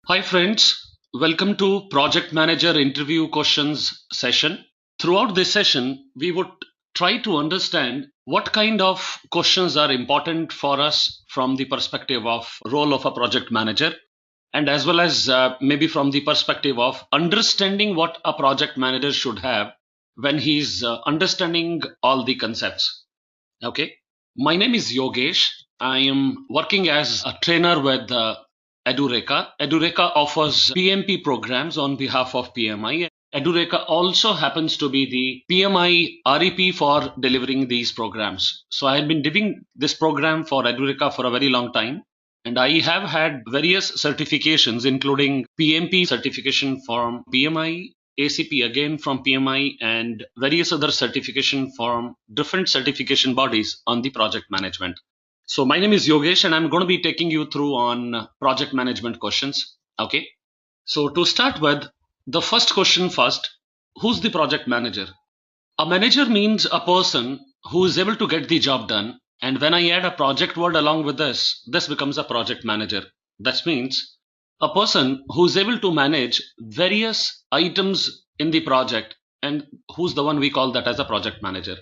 Hi friends, welcome to Project Manager Interview Questions session. Throughout this session, we would try to understand what kind of questions are important for us from the perspective of role of a project manager, and as well as maybe from the perspective of understanding what a project manager should have when he's understanding all the concepts. Okay, my name is Yogesh. I am working as a trainer with Edureka. Edureka offers PMP programs on behalf of PMI. Edureka also happens to be the PMI REP for delivering these programs. So I have been doing this program for Edureka for a very long time. And I have had various certifications, including PMP certification from PMI, ACP again from PMI, and various other certification from different certification bodies on the project management. So my name is Yogesh and I'm going to be taking you through on project management questions. Okay. So to start with, the first question first, who's the project manager? A manager means a person who is able to get the job done. And when I add a project word along with this becomes a project manager. That means a person who is able to manage various items in the project, and who's the one we call that as a project manager.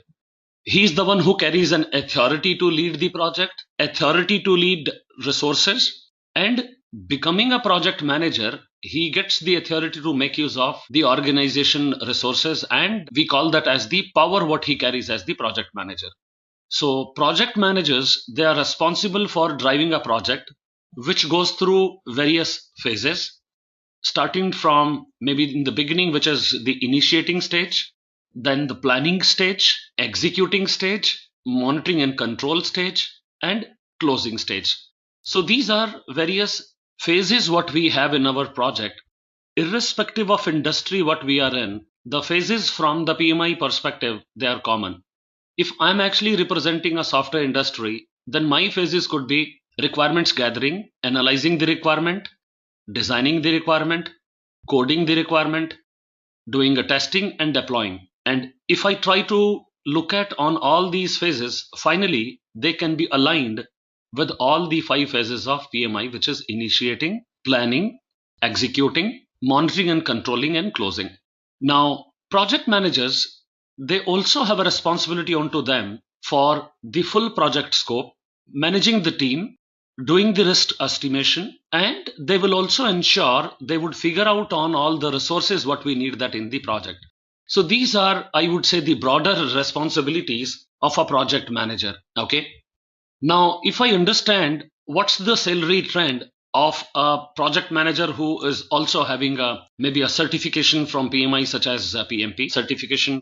He's the one who carries an authority to lead the project, authority to lead resources, and becoming a project manager, he gets the authority to make use of the organization resources, and we call that as the power what he carries as the project manager. So project managers, they are responsible for driving a project which goes through various phases, starting from maybe in the beginning, which is the initiating stage, then the planning stage, executing stage, monitoring and control stage, and closing stage. So these are various phases what we have in our project. Irrespective of industry what we are in, the phases from the PMI perspective, they are common. If I'm actually representing a software industry, then my phases could be requirements gathering, analyzing the requirement, designing the requirement, coding the requirement, doing a testing and deploying. And if I try to look at on all these phases, finally, they can be aligned with all the 5 phases of PMI, which is initiating, planning, executing, monitoring and controlling, and closing. Now, project managers, they also have a responsibility onto them for the full project scope, managing the team, doing the risk estimation, and they will also ensure they would figure out on all the resources what we need that in the project. So these are, I would say, the broader responsibilities of a project manager. Okay. Now, if I understand what's the salary trend of a project manager who is also having maybe a certification from PMI, such as PMP certification.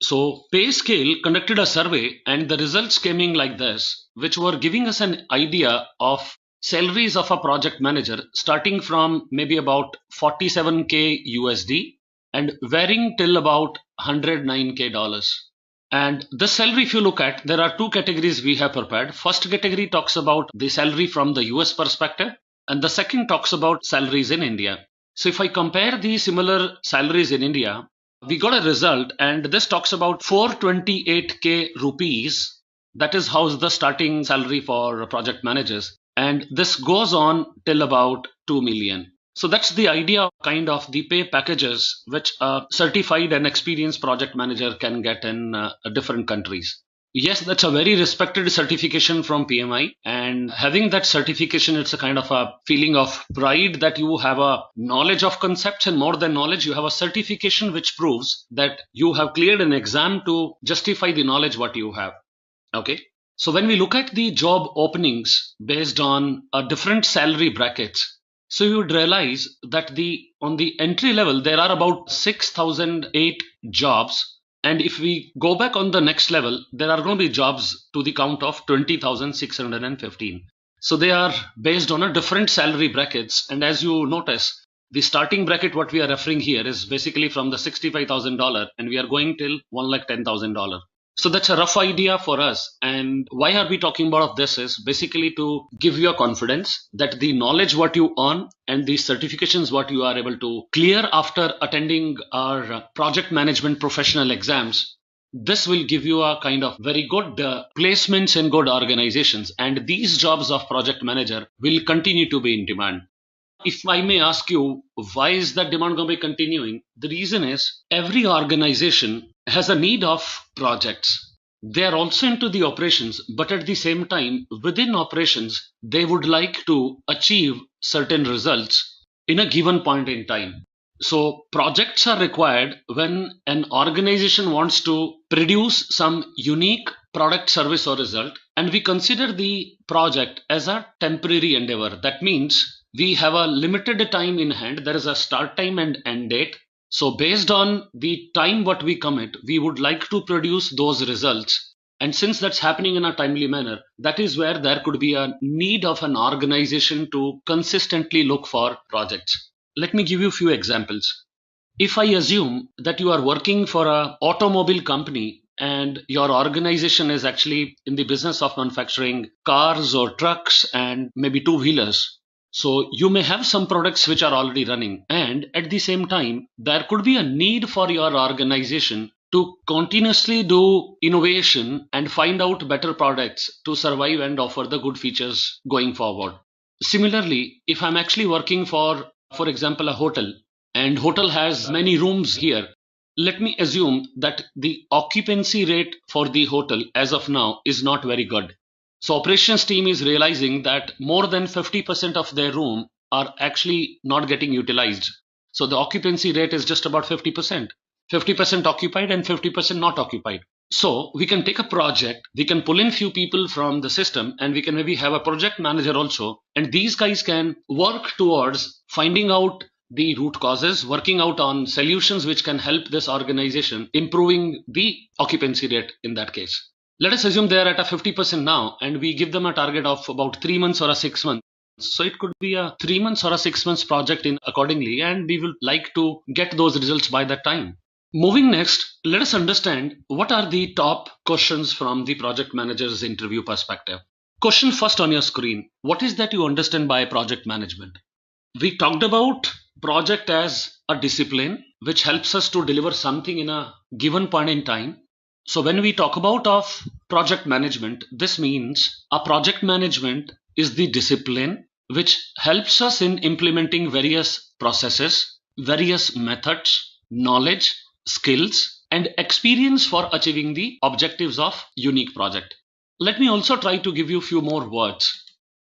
So PayScale conducted a survey and the results came in like this, which were giving us an idea of salaries of a project manager starting from maybe about 47K USD and varying till about 109K dollars. And this salary, if you look at, there are 2 categories we have prepared. First category talks about the salary from the US perspective, and the second talks about salaries in India. So if I compare the similar salaries in India, we got a result, and this talks about 428K rupees. That is how's the starting salary for project managers. And this goes on till about 2 million. So that's the idea of kind of the pay packages which a certified and experienced project manager can get in different countries. Yes, that's a very respected certification from PMI, and having that certification, it's a kind of a feeling of pride that you have a knowledge of concepts, and more than knowledge, you have a certification which proves that you have cleared an exam to justify the knowledge what you have. Okay. So when we look at the job openings based on different salary brackets, so you would realize that on the entry level, there are about 6,008 jobs. And if we go back on the next level, there are going to be jobs to the count of 20,615. So they are based on a different salary brackets. And as you notice, the starting bracket what we are referring here is basically from the $65,000 and we are going till $110,000. So that's a rough idea for us. And why are we talking about this is basically to give you a confidence that the knowledge what you earn and the certifications what you are able to clear after attending our project management professional exams, this will give you a kind of very good placements in good organizations. And these jobs of project manager will continue to be in demand. If I may ask you, why is that demand going to be continuing? The reason is every organization has a need of projects. They are also into the operations, but at the same time, within operations, they would like to achieve certain results in a given point in time. So projects are required when an organization wants to produce some unique product, service, or result, and we consider the project as a temporary endeavor. That means we have a limited time in hand. There is a start time and end date. So based on the time what we commit, we would like to produce those results. And since that's happening in a timely manner, that is where there could be a need of an organization to consistently look for projects. Let me give you a few examples. If I assume that you are working for an automobile company and your organization is actually in the business of manufacturing cars or trucks and maybe two-wheelers, so you may have some products which are already running, and at the same time, there could be a need for your organization to continuously do innovation and find out better products to survive and offer the good features going forward. Similarly, if I'm actually working for example, a hotel, and hotel has many rooms here, let me assume that the occupancy rate for the hotel as of now is not very good. So operations team is realizing that more than 50% of their room are actually not getting utilized. So the occupancy rate is just about 50%. 50% occupied and 50% not occupied. So we can take a project, we can pull in few people from the system, and we can maybe have a project manager also. And these guys can work towards finding out the root causes, working out on solutions which can help this organization improving the occupancy rate in that case. Let us assume they are at a 50% now, and we give them a target of about 3 months or a 6 months. So it could be a 3 months or a 6 months project in accordingly, and we will like to get those results by that time. Moving next, let us understand what are the top questions from the project manager's interview perspective. Question first on your screen. What is that you understand by project management? We talked about project as a discipline which helps us to deliver something in a given point in time. So when we talk about of project management, this means a project management is the discipline which helps us in implementing various processes, various methods, knowledge, skills, and experience for achieving the objectives of unique project. Let me also try to give you a few more words.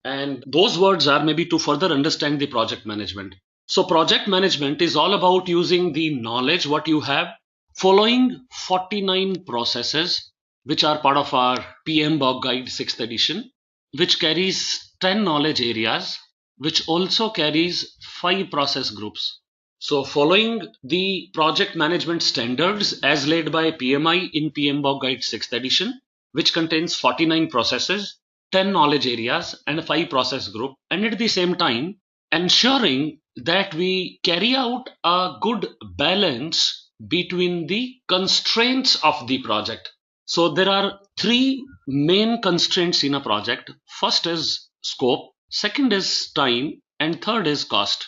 And those words are maybe to further understand the project management. So project management is all about using the knowledge what you have, following 49 processes, which are part of our PMBOK guide 6th edition, which carries 10 knowledge areas, which also carries 5 process groups. So following the project management standards as laid by PMI in PMBOK guide 6th edition, which contains 49 processes, 10 knowledge areas, and 5 process group, and at the same time ensuring that we carry out a good balance between the constraints of the project. So there are 3 main constraints in a project. First is scope, second is time, and third is cost.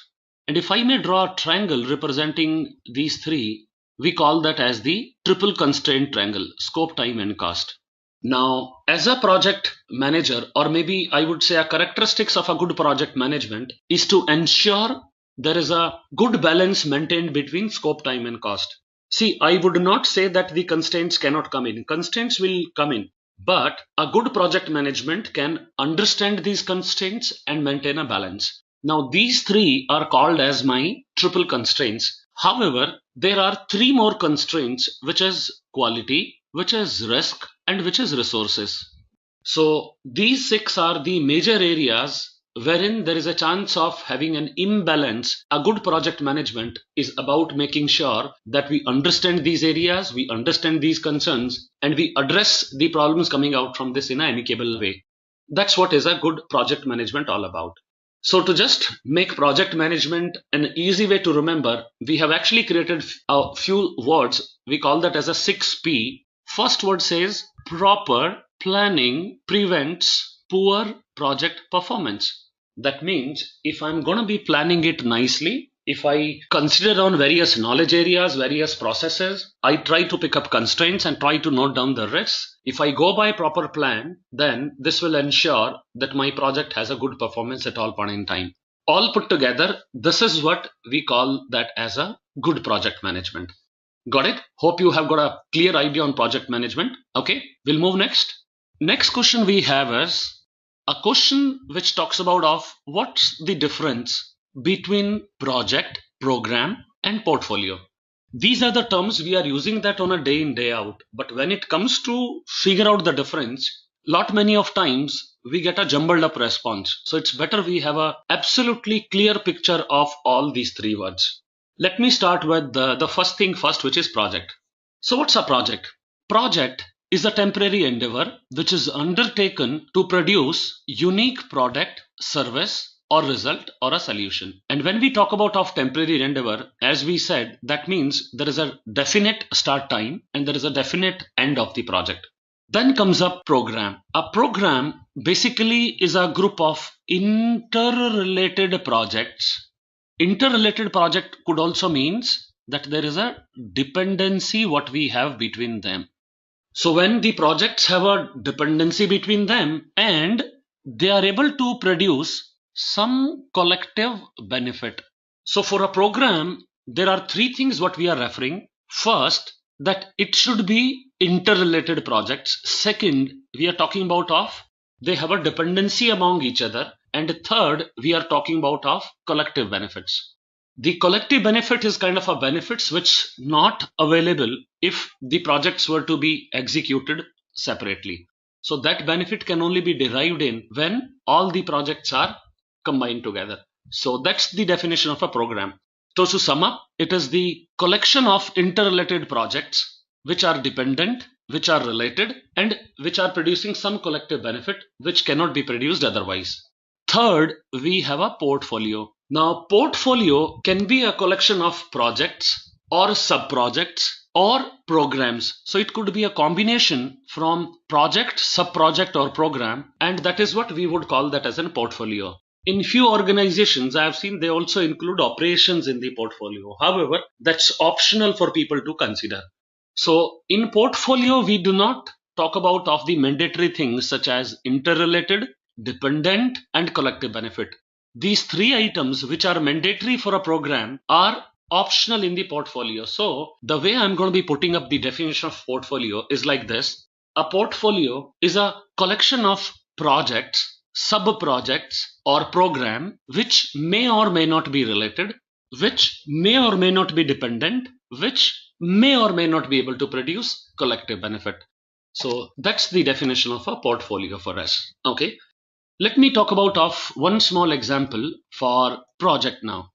And if I may draw a triangle representing these 3, we call that as the triple constraint triangle: scope, time, and cost. Now, as a project manager, or maybe I would say a characteristics of a good project management is to ensure there is a good balance maintained between scope, time, and cost. See, I would not say that the constraints cannot come in. Constraints will come in, but a good project management can understand these constraints and maintain a balance. Now, these 3 are called as my triple constraints. However, there are 3 more constraints, which is quality, which is risk, and which is resources. So these 6 are the major areas wherein there is a chance of having an imbalance. A good project management is about making sure that we understand these areas, we understand these concerns, and we address the problems coming out from this in an amicable way. That's what is a good project management all about. So to just make project management an easy way to remember, we have actually created a few words. We call that as a 6P. First word says proper planning prevents poor project performance. That means if I'm going to be planning it nicely, if I consider on various knowledge areas, various processes, I try to pick up constraints and try to note down the risks. If I go by proper plan, then this will ensure that my project has a good performance at all point in time. All put together, this is what we call that as a good project management. Got it? Hope you have got a clear idea on project management. Okay, we'll move next. Next question we have is a question which talks about of what's the difference between project, program and portfolio. These are the terms we are using that on a day in, day out. But when it comes to figure out the difference, lot many of times we get a jumbled up response. So it's better we have a absolutely clear picture of all these three words. Let me start with the first thing first, which is project. So what's a project? Project is a temporary endeavor which is undertaken to produce unique product, service or result or a solution. And when we talk about of temporary endeavor, as we said, that means there is a definite start time and there is a definite end of the project. Then comes a program. A program basically is a group of interrelated projects. Interrelated project could also means that there is a dependency what we have between them. So when the projects have a dependency between them and they are able to produce some collective benefit. So for a program, there are three things what we are referring. First, that it should be interrelated projects. Second, we are talking about of they have a dependency among each other. And third, we are talking about of collective benefits. The collective benefit is kind of a benefits which not available if the projects were to be executed separately. So that benefit can only be derived in when all the projects are combined together. So that's the definition of a program. So to sum up, it is the collection of interrelated projects which are dependent, which are related, and which are producing some collective benefit which cannot be produced otherwise. Third, we have a portfolio. Now, portfolio can be a collection of projects or sub-projects or programs. So it could be a combination from project, sub-project or program, and that is what we would call that as a portfolio. In few organizations, I have seen they also include operations in the portfolio. However, that's optional for people to consider. So in portfolio, we do not talk about of the mandatory things such as interrelated, dependent and collective benefit. These three items which are mandatory for a program are optional in the portfolio. So the way I'm going to be putting up the definition of portfolio is like this. A portfolio is a collection of projects, sub-projects or program which may or may not be related, which may or may not be dependent, which may or may not be able to produce collective benefit. So that's the definition of a portfolio for us. Okay. Let me talk about of one small example for project now.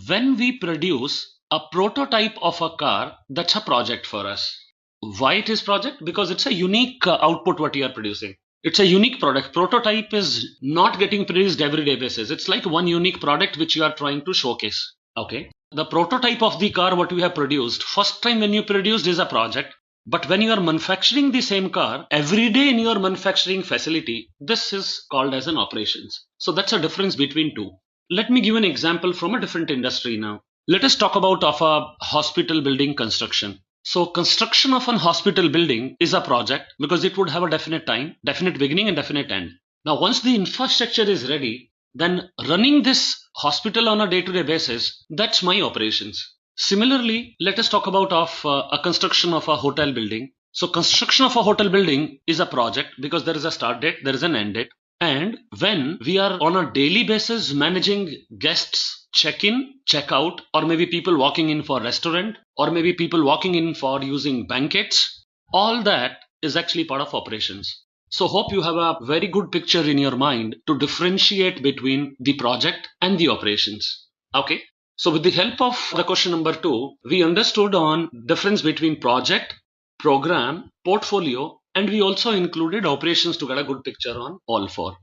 When we produce a prototype of a car, that's a project for us. Why it is project? Because it's a unique output what you are producing. It's a unique product. Prototype is not getting produced everyday basis. It's like one unique product which you are trying to showcase. Okay. The prototype of the car what we have produced, first time when you produced is a project. But when you are manufacturing the same car, every day in your manufacturing facility, this is called as an operations. So that's a difference between two. Let me give an example from a different industry now. Let us talk about of a hospital building construction. So construction of an hospital building is a project because it would have a definite time, definite beginning and definite end. Now once the infrastructure is ready, then running this hospital on a day-to-day basis, that's my operations. Similarly, let us talk about of a construction of a hotel building. So construction of a hotel building is a project because there is a start date, there is an end date. And when we are on a daily basis managing guests check-in, check-out, or maybe people walking in for restaurant, or maybe people walking in for using banquets, all that is actually part of operations. So hope you have a very good picture in your mind to differentiate between the project and the operations. Okay. So with the help of the question number 2, we understood on difference between project, program, portfolio, and we also included operations to get a good picture on all four.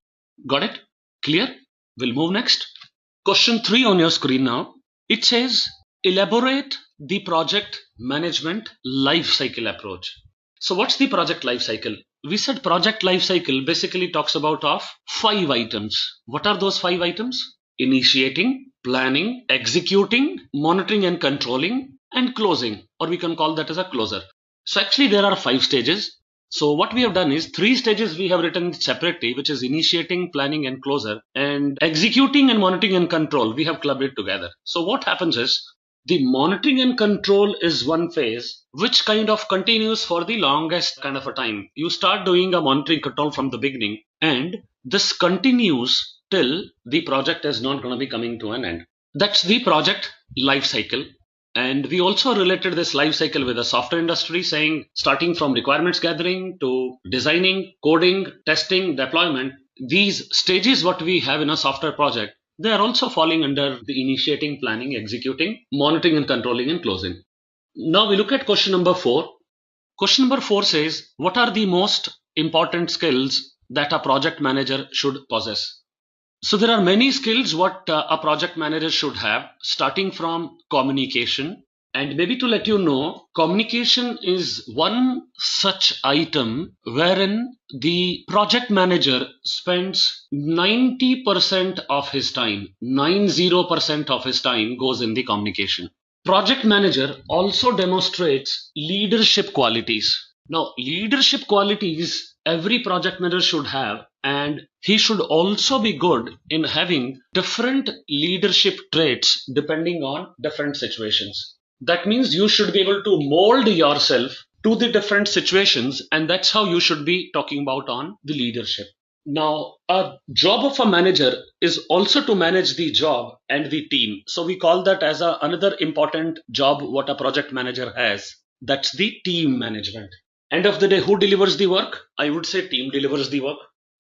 Got it? Clear? We'll move next. Question 3 on your screen now. It says, elaborate the project management life cycle approach. So what's the project life cycle? We said project life cycle basically talks about of 5 items. What are those 5 items? Initiating, planning, executing, monitoring and controlling, and closing, or we can call that as a closer. So actually there are 5 stages. So what we have done is 3 stages we have written separately, which is initiating, planning and closure, and executing and monitoring and control. We have clubbed it together. So what happens is the monitoring and control is one phase which kind of continues for the longest kind of a time. You start doing a monitoring control from the beginning, and this continues till the project is not going to be coming to an end. That's the project life cycle. And we also related this life cycle with the software industry, saying starting from requirements gathering to designing, coding, testing, deployment, these stages what we have in a software project, they are also falling under the initiating, planning, executing, monitoring and controlling and closing. Now we look at question number 4. Question number 4 says, what are the most important skills that a project manager should possess? So there are many skills what a project manager should have, starting from communication. And maybe to let you know, communication is one such item wherein the project manager spends 90% of his time, 90% of his time goes in the communication. Project manager also demonstrates leadership qualities. Now, leadership qualities every project manager should have, and he should also be good in having different leadership traits depending on different situations. That means you should be able to mold yourself to the different situations, and that's how you should be talking about on the leadership. Now, a job of a manager is also to manage the job and the team. So we call that as another important job what a project manager has. That's the team management. End of the day, who delivers the work? I would say team delivers the work.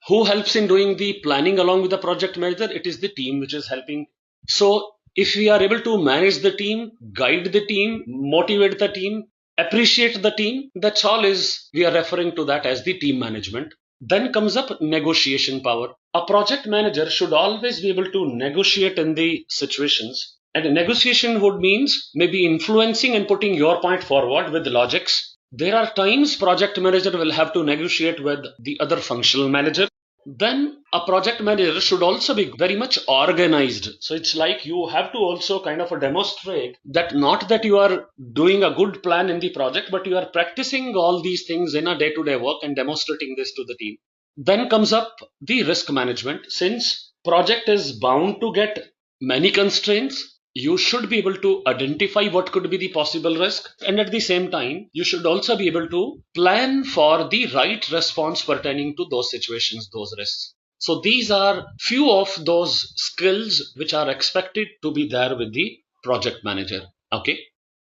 Who helps in doing the planning along with the project manager? It is the team which is helping. So if we are able to manage the team, guide the team, motivate the team, appreciate the team, that's all is we are referring to that as the team management. Then comes up negotiation power. A project manager should always be able to negotiate in the situations. And negotiation would means maybe influencing and putting your point forward with logics. There are times project manager will have to negotiate with the other functional manager. Then a project manager should also be very much organized. So it's like you have to also kind of demonstrate that not that you are doing a good plan in the project, but you are practicing all these things in a day-to-day work and demonstrating this to the team. Then comes up the risk management. Since project is bound to get many constraints, you should be able to identify what could be the possible risk, and at the same time you should also be able to plan for the right response pertaining to those situations, those risks. So these are few of those skills which are expected to be there with the project manager. Okay,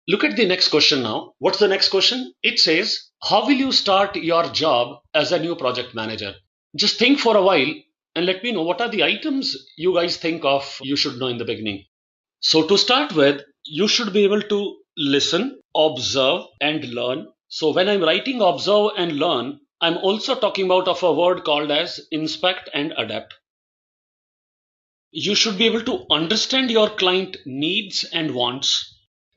look at the next question now. What's the next question? It says, how will you start your job as a new project manager? Just think for a while and let me know what are the items you guys think of you should know in the beginning. So to start with, you should be able to listen, observe and learn. So when I'm writing observe and learn, I'm also talking about of a word called as inspect and adapt. You should be able to understand your client needs and wants.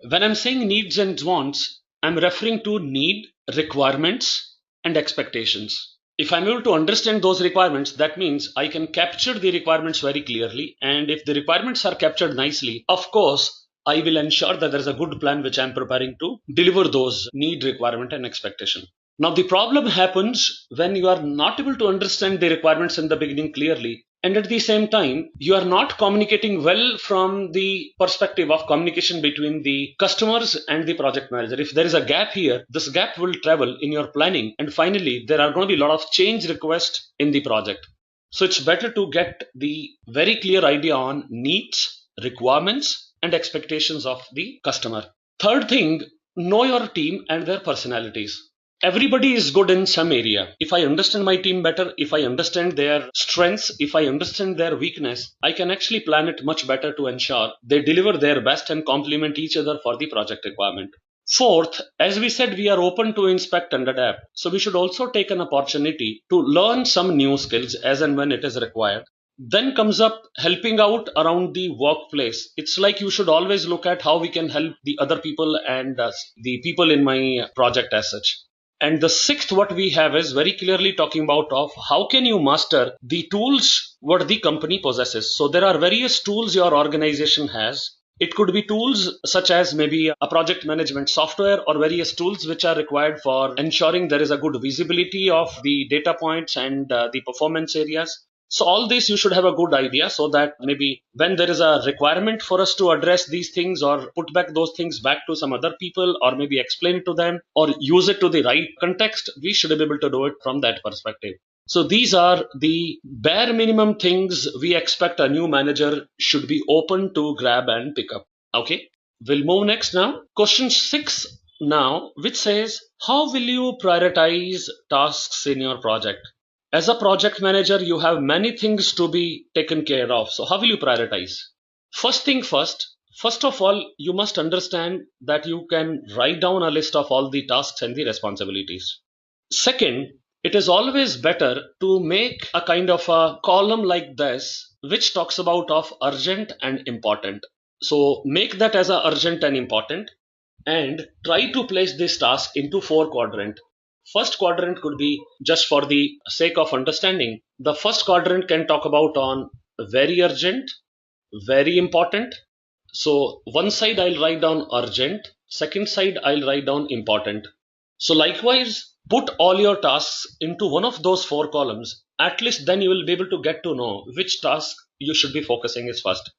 When I'm saying needs and wants, I'm referring to need, requirements and expectations. If I'm able to understand those requirements, that means I can capture the requirements very clearly. And if the requirements are captured nicely, of course, I will ensure that there's a good plan which I'm preparing to deliver those need, requirement and expectation. Now, the problem happens when you are not able to understand the requirements in the beginning clearly. And at the same time, you are not communicating well from the perspective of communication between the customers and the project manager. If there is a gap here, this gap will travel in your planning. And finally, there are going to be a lot of change requests in the project. So it's better to get the very clear idea on needs, requirements, and expectations of the customer. Third thing, know your team and their personalities. Everybody is good in some area. If I understand my team better, if I understand their strengths, if I understand their weakness, I can actually plan it much better to ensure they deliver their best and complement each other for the project requirement. Fourth, as we said, we are open to inspect and adapt. So we should also take an opportunity to learn some new skills as and when it is required. Then comes up helping out around the workplace. It's like you should always look at how we can help the other people and the people in my project as such. And the sixth what we have is very clearly talking about of how can you master the tools what the company possesses. So there are various tools your organization has. It could be tools such as maybe a project management software or various tools which are required for ensuring there is a good visibility of the data points and the performance areas. So all this you should have a good idea, so that maybe when there is a requirement for us to address these things or put back those things back to some other people or maybe explain it to them or use it to the right context, we should be able to do it from that perspective. So these are the bare minimum things we expect a new manager should be open to grab and pick up. Okay, we'll move next now. Question 6 now, which says, how will you prioritize tasks in your project? As a project manager, you have many things to be taken care of. So how will you prioritize? First thing first of all, you must understand that you can write down a list of all the tasks and the responsibilities. Second, it is always better to make a kind of a column like this, which talks about of urgent and important. So make that as a urgent and important, and try to place this task into 4 quadrants. First quadrant could be, just for the sake of understanding, the first quadrant can talk about on very urgent, very important. So one side I'll write down urgent, second side I'll write down important. So likewise, put all your tasks into one of those 4 columns. At least then you will be able to get to know which task you should be focusing is first.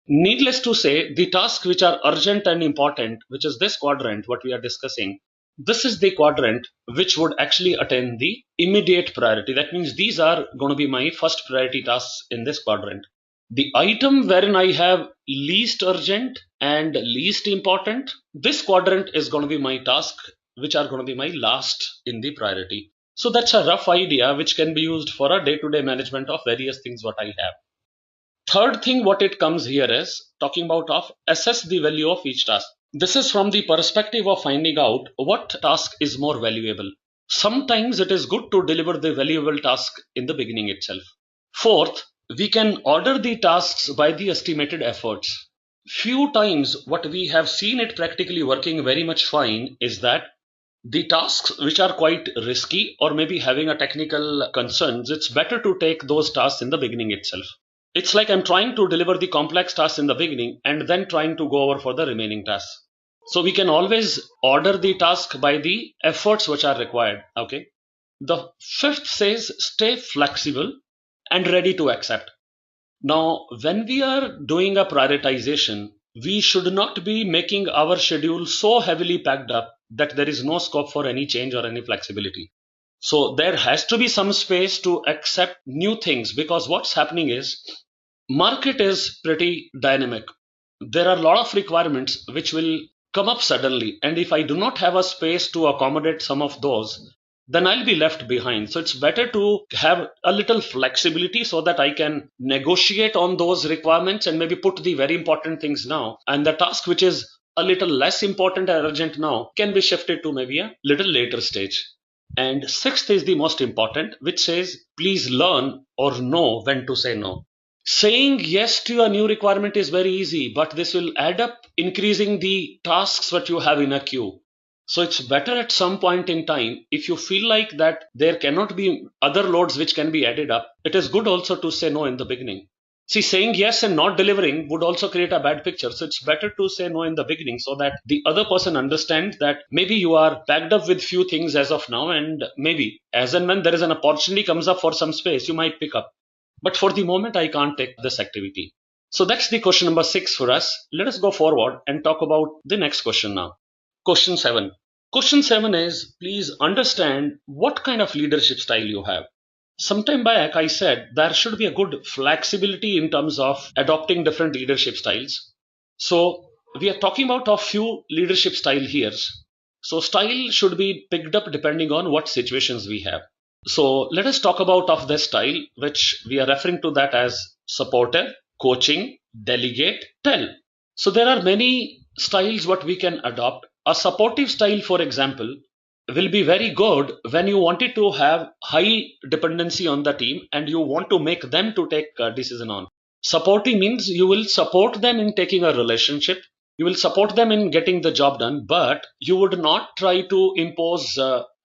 Needless to say, the tasks which are urgent and important, which is this quadrant, what we are discussing, this is the quadrant which would actually attain the immediate priority. That means these are going to be my first priority tasks in this quadrant. The item wherein I have least urgent and least important, this quadrant is going to be my task which are going to be my last in the priority. So that's a rough idea which can be used for a day-to-day management of various things what I have. Third thing what it comes here is talking about of assess the value of each task. This is from the perspective of finding out what task is more valuable. Sometimes it is good to deliver the valuable task in the beginning itself. Fourth, we can order the tasks by the estimated efforts. Few times what we have seen it practically working very much fine is that the tasks which are quite risky or maybe having a technical concerns, it's better to take those tasks in the beginning itself. It's like I'm trying to deliver the complex tasks in the beginning and then trying to go over for the remaining tasks. So we can always order the task by the efforts which are required. Okay. The fifth says stay flexible and ready to accept. Now, when we are doing a prioritization, we should not be making our schedule so heavily packed up that there is no scope for any change or any flexibility. So there has to be some space to accept new things, because what's happening is market is pretty dynamic. There are a lot of requirements which will come up suddenly, and if I do not have a space to accommodate some of those, then I'll be left behind. So it's better to have a little flexibility so that I can negotiate on those requirements and maybe put the very important things now, and the task which is a little less important and urgent now can be shifted to maybe a little later stage. And sixth is the most important, which says please learn or know when to say no. Saying yes to a new requirement is very easy, but this will add up, increasing the tasks that you have in a queue. So it's better at some point in time, if you feel like that there cannot be other loads which can be added up, it is good also to say no in the beginning. See, saying yes and not delivering would also create a bad picture. So it's better to say no in the beginning so that the other person understands that maybe you are packed up with few things as of now, and maybe as and when there is an opportunity comes up for some space, you might pick up. But for the moment, I can't take this activity. So that's the question number 6 for us. Let us go forward and talk about the next question now. Question 7. Question 7 is, please understand what kind of leadership style you have. Sometime back, I said there should be a good flexibility in terms of adopting different leadership styles. So we are talking about a few leadership style here. So style should be picked up depending on what situations we have. So let us talk about of this style, which we are referring to that as supportive, coaching, delegate, tell. So there are many styles what we can adopt. A supportive style, for example, will be very good when you wanted to have high dependency on the team and you want to make them to take a decision on. Supporting means you will support them in taking a relationship. You will support them in getting the job done, but you would not try to impose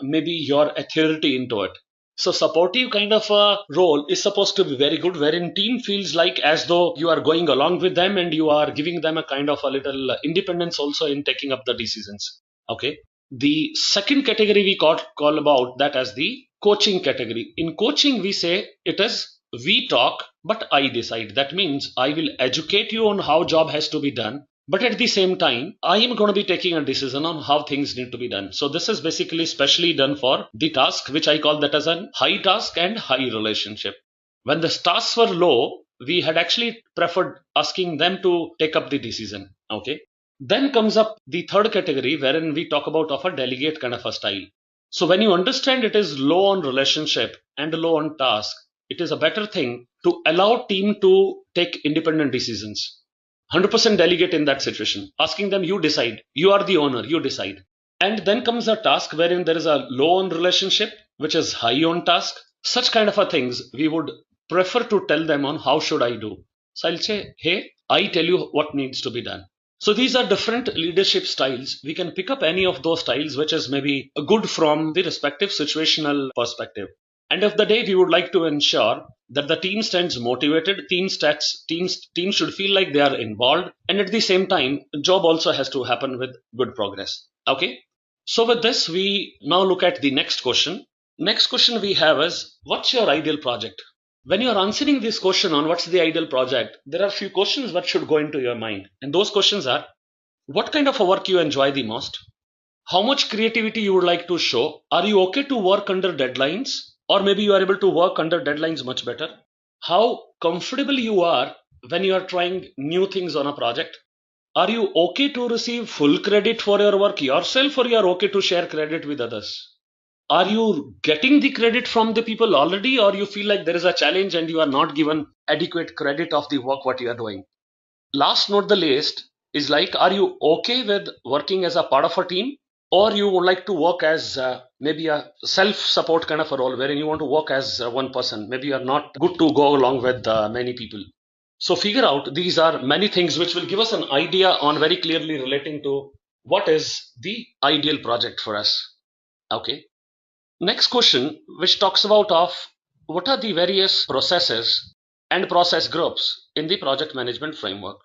maybe your authority into it. So supportive kind of a role is supposed to be very good, wherein team feels like as though you are going along with them and you are giving them a kind of a little independence also in taking up the decisions. Okay. The second category we call about that as the coaching category. In coaching, we say it is we talk, but I decide. That means I will educate you on how job has to be done. But at the same time, I am going to be taking a decision on how things need to be done. So this is basically specially done for the task, which I call that as a high task and high relationship. When the tasks were low, we had actually preferred asking them to take up the decision. Okay. Then comes up the third category wherein we talk about of a delegate kind of a style. So when you understand it is low on relationship and low on task, it is a better thing to allow team to take independent decisions. 100% delegate in that situation, asking them, you decide, you are the owner, you decide. And then comes a task wherein there is a low on relationship, which is high on task. Such kind of a things we would prefer to tell them on how should I do. So I'll say, hey, I tell you what needs to be done. So these are different leadership styles. We can pick up any of those styles, which is maybe good from the respective situational perspective. End of the day, we would like to ensure that the team stands motivated, teams should feel like they are involved, and at the same time, job also has to happen with good progress. Okay. So with this, we now look at the next question. Next question we have is, what's your ideal project? When you are answering this question on what's the ideal project, there are a few questions that should go into your mind. And those questions are, what kind of a work you enjoy the most? How much creativity you would like to show? Are you okay to work under deadlines? Or maybe you are able to work under deadlines much better. How comfortable you are when you are trying new things on a project. Are you okay to receive full credit for your work yourself, or you are okay to share credit with others? Are you getting the credit from the people already, or you feel like there is a challenge and you are not given adequate credit of the work what you are doing? Last not the least is like, are you okay with working as a part of a team? Or you would like to work as maybe a self-support kind of a role wherein you want to work as one person. Maybe you are not good to go along with many people. So figure out, these are many things which will give us an idea on very clearly relating to what is the ideal project for us. Okay. Next question, which talks about of what are the various processes and process groups in the project management framework.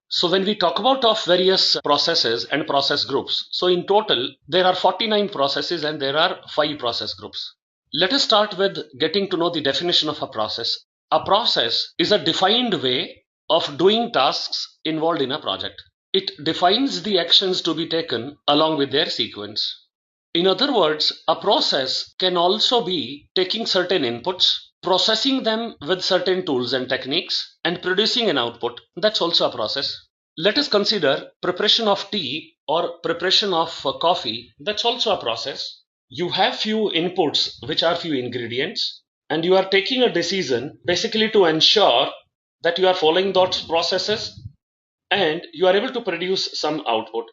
So when we talk about of various processes and process groups, so in total, there are 49 processes and there are 5 process groups. Let us start with getting to know the definition of a process. A process is a defined way of doing tasks involved in a project. It defines the actions to be taken along with their sequence. In other words, a process can also be taking certain inputs, processing them with certain tools and techniques, and producing an output. That's also a process. Let us consider preparation of tea or preparation of coffee. That's also a process. You have few inputs, which are few ingredients, and you are taking a decision basically to ensure that you are following those processes and you are able to produce some output.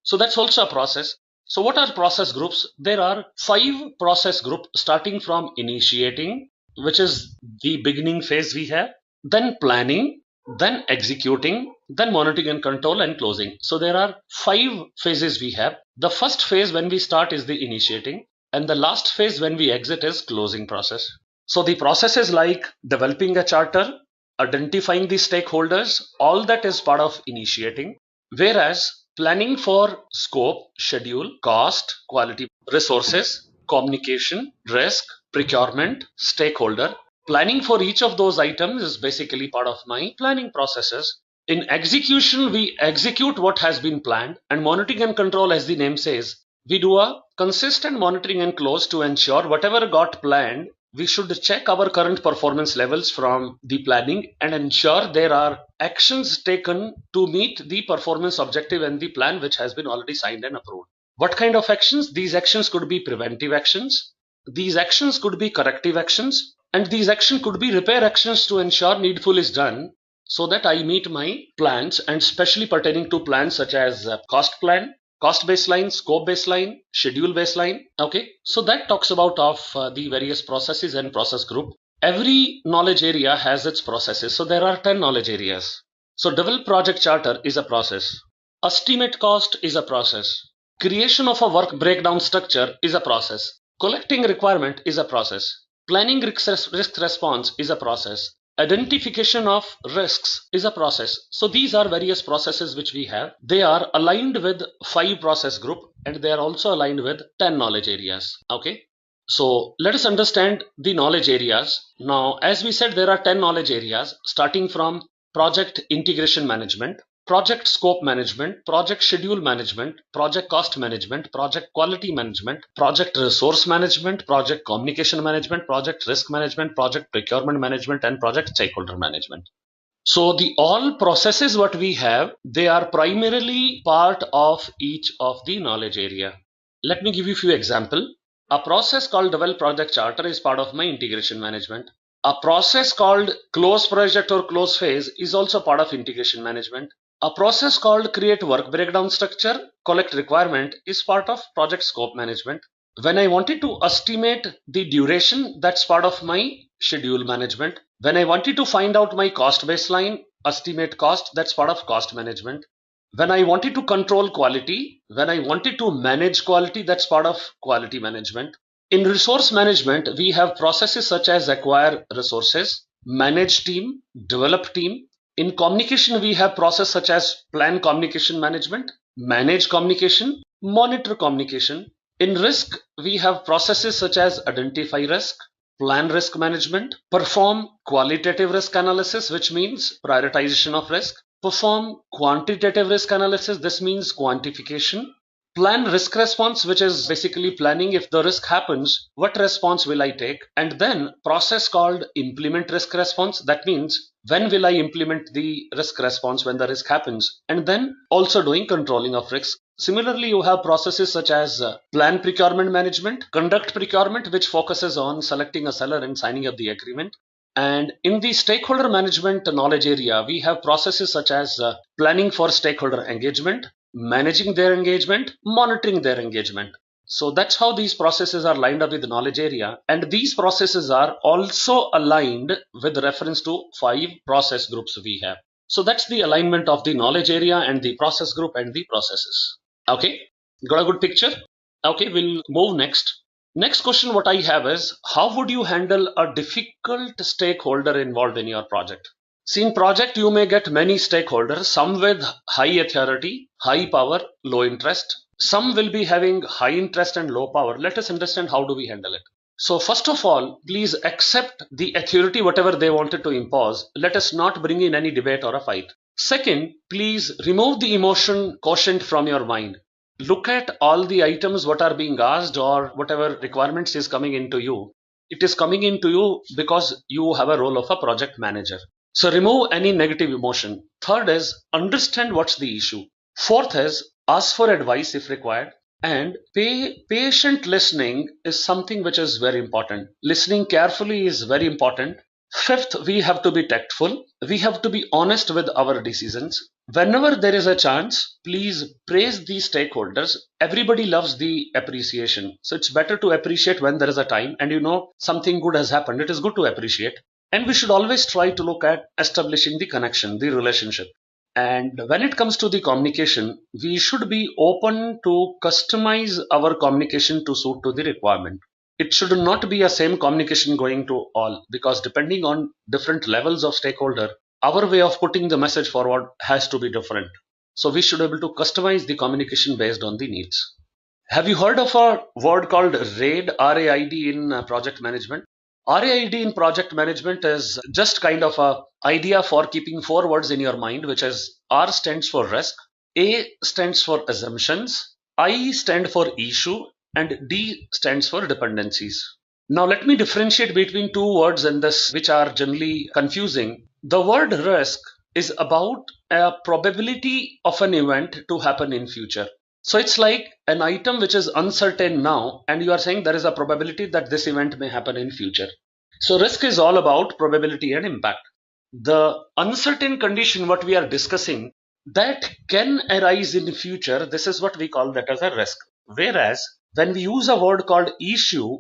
So that's also a process. So what are process groups? There are 5 process groups starting from initiating, which is the beginning phase we have, then planning, then executing, then monitoring and control, and closing. So there are 5 phases we have. The first phase when we start is the initiating, and the last phase when we exit is closing process. So the process is like developing a charter, identifying the stakeholders, all that is part of initiating, whereas planning for scope, schedule, cost, quality, resources, communication, risk, procurement, stakeholder. Planning for each of those items is basically part of my planning processes. In execution, we execute what has been planned, and monitoring and control, as the name says, we do a consistent monitoring and close to ensure whatever got planned, we should check our current performance levels from the planning and ensure there are actions taken to meet the performance objective and the plan which has been already signed and approved. What kind of actions? These actions could be preventive actions. These actions could be corrective actions. And these actions could be repair actions to ensure needful is done so that I meet my plans, and especially pertaining to plans such as cost plan, cost baseline, scope baseline, schedule baseline. Okay, so that talks about of the various processes and process group. Every knowledge area has its processes. So there are 10 knowledge areas. So develop project charter is a process. Estimate cost is a process. Creation of a work breakdown structure is a process. Collecting requirement is a process. Planning risk response is a process. Identification of risks is a process. So these are various processes which we have. They are aligned with 5 process group and they are also aligned with 10 knowledge areas. Okay. So let us understand the knowledge areas. Now, as we said, there are 10 knowledge areas starting from project integration management, project scope management, project schedule management, project cost management, project quality management, project resource management, project communication management, project risk management, project procurement management, and project stakeholder management. So the all processes what we have, they are primarily part of each of the knowledge area. Let me give you a few examples. A process called develop project charter is part of my integration management. A process called close project or close phase is also part of integration management. A process called create work breakdown structure, collect requirement is part of project scope management. When I wanted to estimate the duration, that's part of my schedule management. When I wanted to find out my cost baseline, estimate cost, that's part of cost management. When I wanted to control quality, when I wanted to manage quality, that's part of quality management. In resource management, we have processes such as acquire resources, manage team, develop team. In communication, we have processes such as plan communication management, manage communication, monitor communication. In risk, we have processes such as identify risk, plan risk management, perform qualitative risk analysis, which means prioritization of risk, perform quantitative risk analysis, this means quantification, plan risk response, which is basically planning if the risk happens, what response will I take, and then process called implement risk response, that means when will I implement the risk response when the risk happens, and then also doing controlling of risk. Similarly, you have processes such as plan procurement management, conduct procurement, which focuses on selecting a seller and signing up the agreement. And in the stakeholder management knowledge area, we have processes such as planning for stakeholder engagement, managing their engagement, monitoring their engagement. So that's how these processes are lined up with the knowledge area. And these processes are also aligned with reference to 5 process groups we have. So that's the alignment of the knowledge area and the process group and the processes. Okay, got a good picture? Okay, we'll move next. Next question what I have is, how would you handle a difficult stakeholder involved in your project? See, in project you may get many stakeholders, some with high authority, high power, low interest. Some will be having high interest and low power. Let us understand how do we handle it. So first of all, please accept the authority whatever they wanted to impose. Let us not bring in any debate or a fight. Second, please remove the emotion quotient from your mind. Look at all the items what are being asked or whatever requirements is coming into you. It is coming into you because you have a role of a project manager. So remove any negative emotion. Third is understand what's the issue. Fourth is ask for advice if required. And patient listening is something which is very important. Listening carefully is very important. Fifth, we have to be tactful. We have to be honest with our decisions. Whenever there is a chance, please praise the stakeholders. Everybody loves the appreciation. So it's better to appreciate when there is a time and you know something good has happened. It is good to appreciate. And we should always try to look at establishing the connection, the relationship. And when it comes to the communication, we should be open to customize our communication to suit to the requirement. It should not be a same communication going to all, because depending on different levels of stakeholder, our way of putting the message forward has to be different. So we should be able to customize the communication based on the needs. Have you heard of a word called RAID, R-A-I-D in project management? RAID in project management is just kind of a idea for keeping 4 words in your mind, which is R stands for risk, A stands for assumptions, I stand for issue, and D stands for dependencies. Now let me differentiate between 2 words in this which are generally confusing. The word risk is about a probability of an event to happen in future. So it's like an item which is uncertain now and you are saying there is a probability that this event may happen in future. So risk is all about probability and impact. The uncertain condition what we are discussing that can arise in the future, this is what we call that as a risk. Whereas when we use a word called issue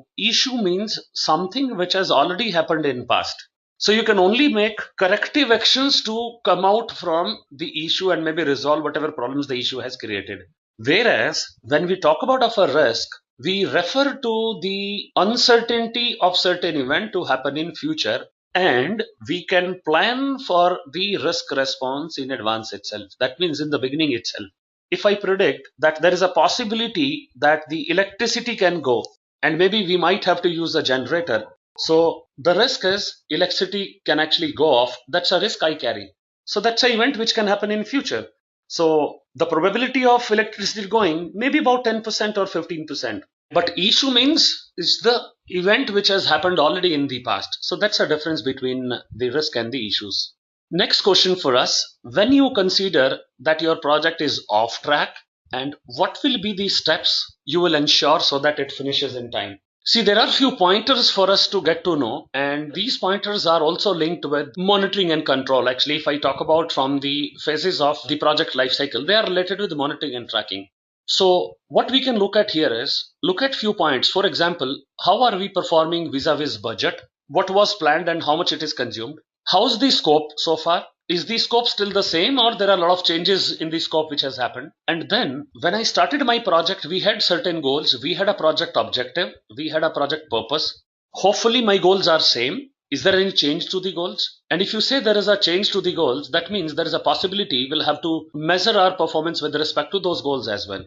means something which has already happened in past. So you can only make corrective actions to come out from the issue and maybe resolve whatever problems the issue has created. Whereas when we talk about a risk, we refer to the uncertainty of certain event to happen in future, and we can plan for the risk response in advance itself. That means in the beginning itself. If I predict that there is a possibility that the electricity can go and maybe we might have to use a generator, so the risk is electricity can actually go off. That's a risk I carry. So that's an event which can happen in future. So the probability of electricity going may be about 10% or 15%. But issue means is the event which has happened already in the past. So that's a difference between the risk and the issues. Next question for us: when you consider that your project is off track, and what will be the steps you will ensure so that it finishes in time? See, there are few pointers for us to get to know, and these pointers are also linked with monitoring and control. Actually, if I talk about from the phases of the project life cycle, they are related with monitoring and tracking. So what we can look at here is look at few points. For example, how are we performing vis-a-vis budget? What was planned and how much it is consumed? How's the scope so far? Is the scope still the same, or there are a lot of changes in the scope which has happened? And then when I started my project, we had certain goals. We had a project objective. We had a project purpose. Hopefully my goals are same. Is there any change to the goals? And if you say there is a change to the goals, that means there is a possibility we'll have to measure our performance with respect to those goals as well.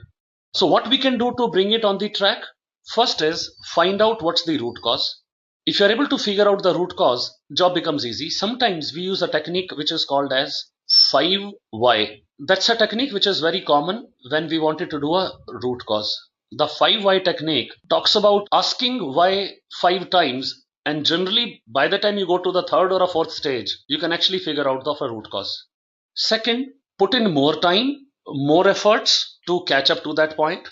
So what we can do to bring it on the track? First is find out what's the root cause. If you're able to figure out the root cause, job becomes easy. Sometimes we use a technique which is called as 5 why. That's a technique which is very common when we wanted to do a root cause. The 5 why technique talks about asking why 5 times, and generally by the time you go to the third or a fourth stage, you can actually figure out the root cause. Second, put in more time, more efforts to catch up to that point.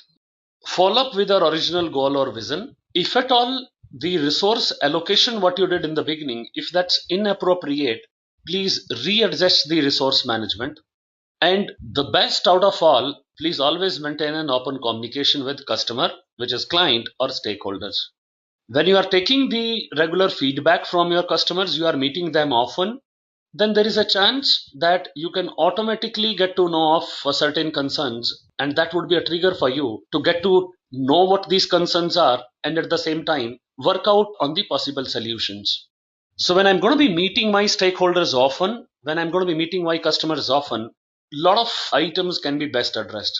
Follow up with your original goal or vision. If at all the resource allocation what you did in the beginning, if that's inappropriate, please readjust the resource management. And the best out of all, please always maintain an open communication with customer, which is client or stakeholders. When you are taking the regular feedback from your customers, you are meeting them often, then there is a chance that you can automatically get to know of certain concerns, and that would be a trigger for you to get to know what these concerns are, and at the same time work out on the possible solutions. So when I'm going to be meeting my stakeholders often, when I'm going to be meeting my customers often, a lot of items can be best addressed.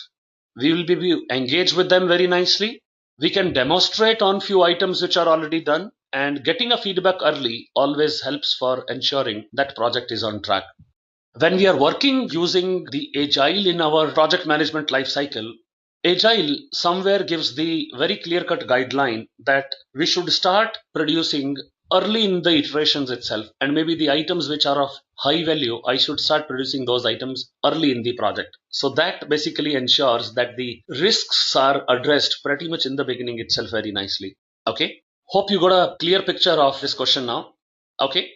We will be engaged with them very nicely. We can demonstrate on few items which are already done, and getting a feedback early always helps for ensuring that project is on track. When we are working using the Agile in our project management life cycle, Agile somewhere gives the very clear-cut guideline that we should start producing early in the iterations itself, and maybe the items which are of high value, I should start producing those items early in the project. So that basically ensures that the risks are addressed pretty much in the beginning itself very nicely. Okay, hope you got a clear picture of this question now. Okay,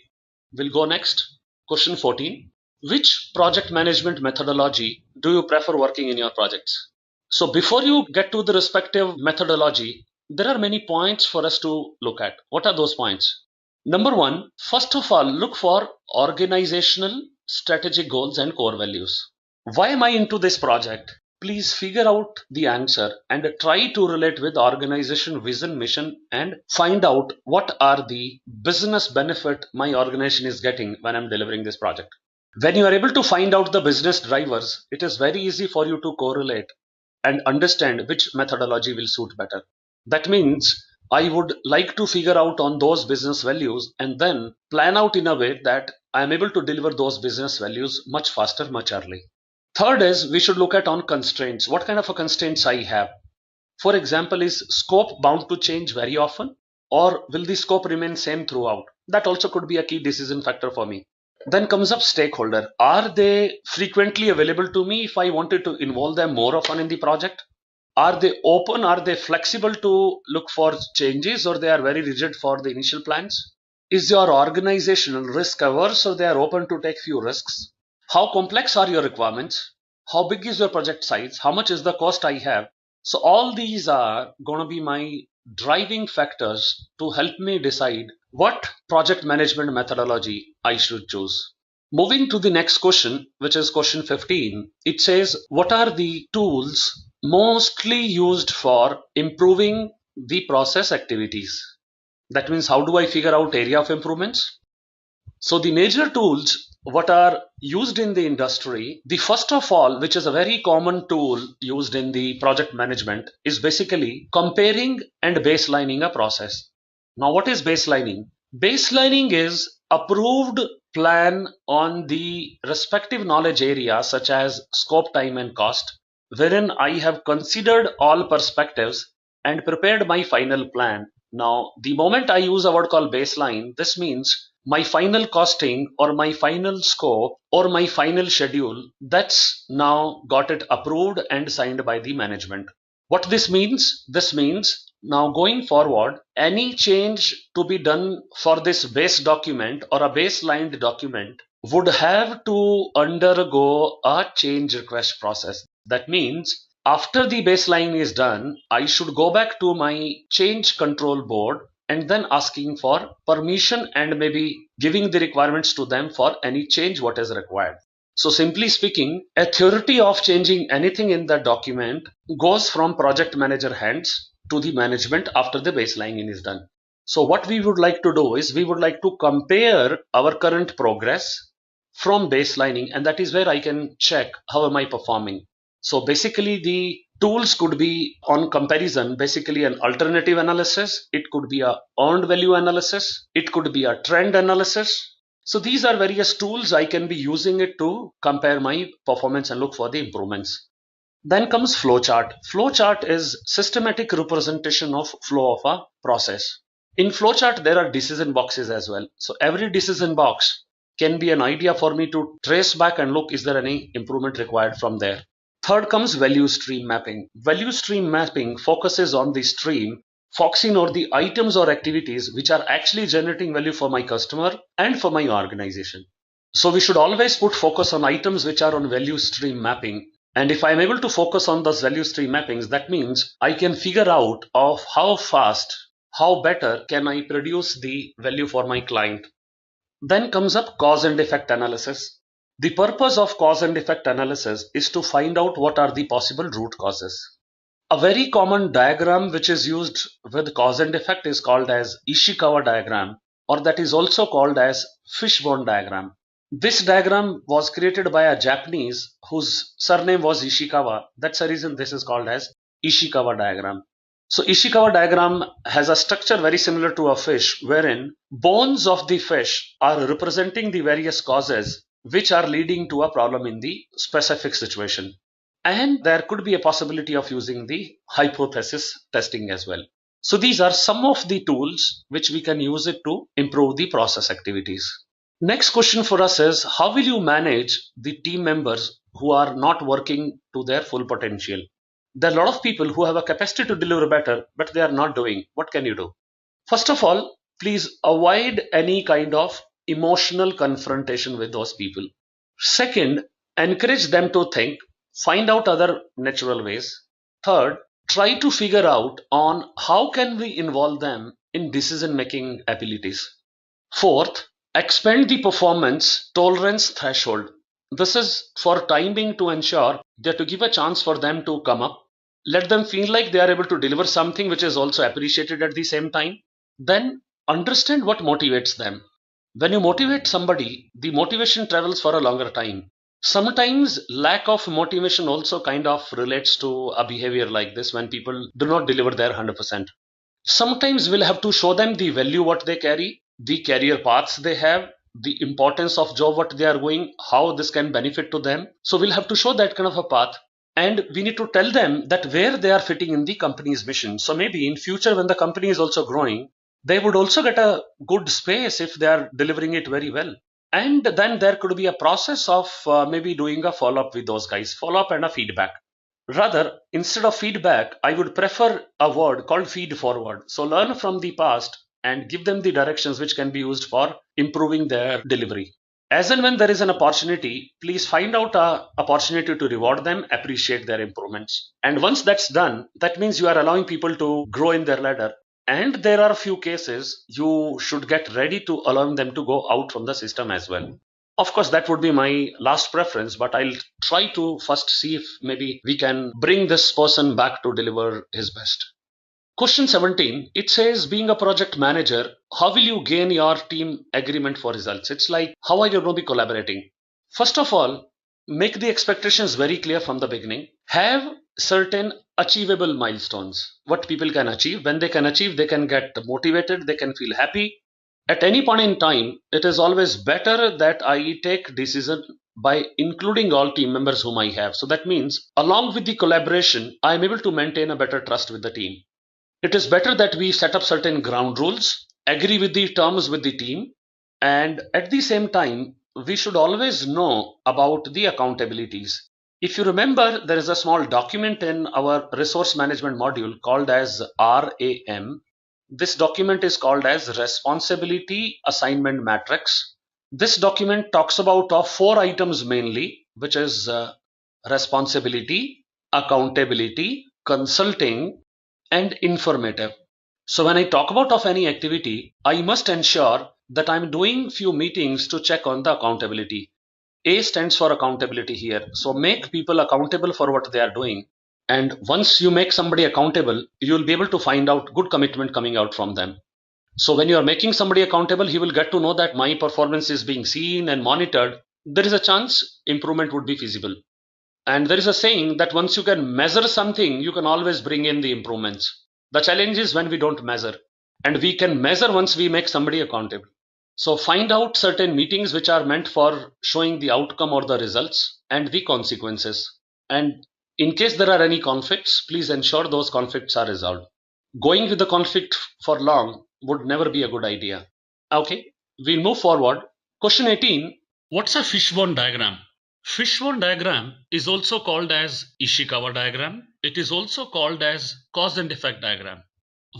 we'll go next. Question 14. Which project management methodology do you prefer working in your projects? So before you get to the respective methodology, there are many points for us to look at. What are those points? Number one, first of all, look for organizational strategic goals and core values. Why am I into this project? Please figure out the answer and try to relate with organization vision, mission, and find out what are the business benefit my organization is getting when I'm delivering this project. When you are able to find out the business drivers, it is very easy for you to correlate and understand which methodology will suit better. That means I would like to figure out on those business values and then plan out in a way that I am able to deliver those business values much faster, much early. Third is we should look at on constraints. What kind of a constraints I have? For example, is scope bound to change very often, or will the scope remain same throughout? That also could be a key decision factor for me. Then comes up stakeholder. Are they frequently available to me if I wanted to involve them more often in the project? Are they open? Are they flexible to look for changes, or they are very rigid for the initial plans? Is your organization risk averse, or they are open to take few risks? How complex are your requirements? How big is your project size? How much is the cost I have? So all these are going to be my driving factors to help me decide what project management methodology I should choose. Moving to the next question, which is question 15, it says, what are the tools mostly used for improving the process activities. That means, how do I figure out area of improvements? So the major tools what are used in the industry, the first of all, which is a very common tool used in the project management, is basically comparing and baselining a process. Now, what is baselining? Baselining is approved plan on the respective knowledge area such as scope, time and cost, wherein I have considered all perspectives and prepared my final plan. Now, the moment I use a word called baseline, this means my final costing or my final scope or my final schedule, that's now got it approved and signed by the management. What this means? This means now going forward, any change to be done for this base document or a baselined document would have to undergo a change request process. That means after the baseline is done, I should go back to my change control board and then asking for permission and maybe giving the requirements to them for any change what is required. So simply speaking, authority of changing anything in the document goes from project manager hands to the management after the baselining is done. So what we would like to do is we would like to compare our current progress from baselining, and that is where I can check how am I performing. So basically the tools could be on comparison, basically an alternative analysis, it could be a earned value analysis, it could be a trend analysis. So these are various tools I can be using it to compare my performance and look for the improvements. Then comes flowchart. Flowchart is systematic representation of flow of a process. In flowchart, there are decision boxes as well. So every decision box can be an idea for me to trace back and look, is there any improvement required from there. Third comes value stream mapping. Value stream mapping focuses on the stream, focusing on the items or activities which are actually generating value for my customer and for my organization. So we should always put focus on items which are on value stream mapping. And if I'm able to focus on those value stream mappings, that means I can figure out of how fast, how better can I produce the value for my client. Then comes up cause and effect analysis. The purpose of cause and effect analysis is to find out what are the possible root causes. A very common diagram which is used with cause and effect is called as Ishikawa diagram, or that is also called as fishbone diagram. This diagram was created by a Japanese whose surname was Ishikawa. That's the reason this is called as Ishikawa diagram. So Ishikawa diagram has a structure very similar to a fish, wherein bones of the fish are representing the various causes which are leading to a problem in the specific situation. And there could be a possibility of using the hypothesis testing as well. So these are some of the tools which we can use it to improve the process activities. Next question for us is, how will you manage the team members who are not working to their full potential? There are a lot of people who have a capacity to deliver better, but they are not doing. What can you do? First of all, please avoid any kind of emotional confrontation with those people. Second, encourage them to think, find out other natural ways. Third, try to figure out on how can we involve them in decision making abilities. Fourth, expand the performance tolerance threshold. This is for time being to ensure that to give a chance for them to come up, let them feel like they are able to deliver something which is also appreciated at the same time. Then understand what motivates them. When you motivate somebody, the motivation travels for a longer time. Sometimes lack of motivation also kind of relates to a behavior like this when people do not deliver their 100%. Sometimes we'll have to show them the value what they carry, the career paths they have, the importance of job what they are going, how this can benefit to them. So we'll have to show that kind of a path. And we need to tell them that where they are fitting in the company's mission. So maybe in future when the company is also growing, they would also get a good space if they are delivering it very well. And then there could be a process of maybe doing a follow-up with those guys, follow-up and a feedback. Rather, instead of feedback, I would prefer a word called feed forward. So learn from the past and give them the directions which can be used for improving their delivery. As and when there is an opportunity, please find out an opportunity to reward them, appreciate their improvements. And once that's done, that means you are allowing people to grow in their ladder. And there are a few cases you should get ready to allow them to go out from the system as well. Of course, that would be my last preference, but I'll try to first see if maybe we can bring this person back to deliver his best. Question 17, it says, being a project manager, how will you gain your team agreement for results? It's like, how are you going to be collaborating? First of all, make the expectations very clear from the beginning. Have certain achievable milestones, what people can achieve. When they can achieve, they can get motivated, they can feel happy. At any point in time, it is always better that I take decision by including all team members whom I have. So that means along with the collaboration, I am able to maintain a better trust with the team. It is better that we set up certain ground rules, agree with the terms with the team, and at the same time, we should always know about the accountabilities. If you remember, there is a small document in our resource management module called as RAM. This document is called as Responsibility Assignment Matrix. This document talks about four items mainly, which is responsibility, accountability, consulting, and informative. So when I talk about of any activity, I must ensure that I'm doing few meetings to check on the accountability. A stands for accountability here. So make people accountable for what they are doing. And once you make somebody accountable, you'll be able to find out good commitment coming out from them. So when you are making somebody accountable, he will get to know that my performance is being seen and monitored. There is a chance improvement would be feasible. And there is a saying that once you can measure something, you can always bring in the improvements. The challenge is when we don't measure. And we can measure once we make somebody accountable. So find out certain meetings which are meant for showing the outcome or the results and the consequences. And in case there are any conflicts, please ensure those conflicts are resolved. Going with the conflict for long would never be a good idea. Okay, we'll move forward. Question 18. What's a fishbone diagram? Fishbone diagram is also called as Ishikawa diagram. It is also called as cause and effect diagram.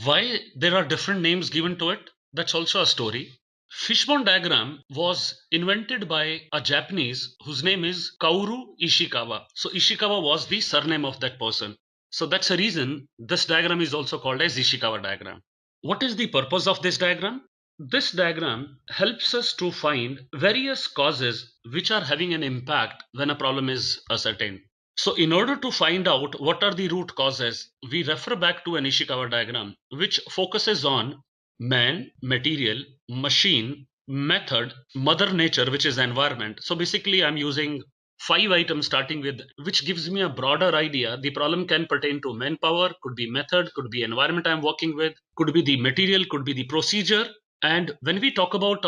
Why there are different names given to it? That's also a story. Fishbone diagram was invented by a Japanese whose name is Kaoru Ishikawa. So Ishikawa was the surname of that person. So that's the reason this diagram is also called as Ishikawa diagram. What is the purpose of this diagram? This diagram helps us to find various causes which are having an impact when a problem is ascertained. So in order to find out what are the root causes, we refer back to an Ishikawa diagram which focuses on man, material, machine, method, mother nature, which is environment. So basically I'm using 5 items starting with, which gives me a broader idea. The problem can pertain to manpower, could be method, could be environment I'm working with, could be the material, could be the procedure. And when we talk about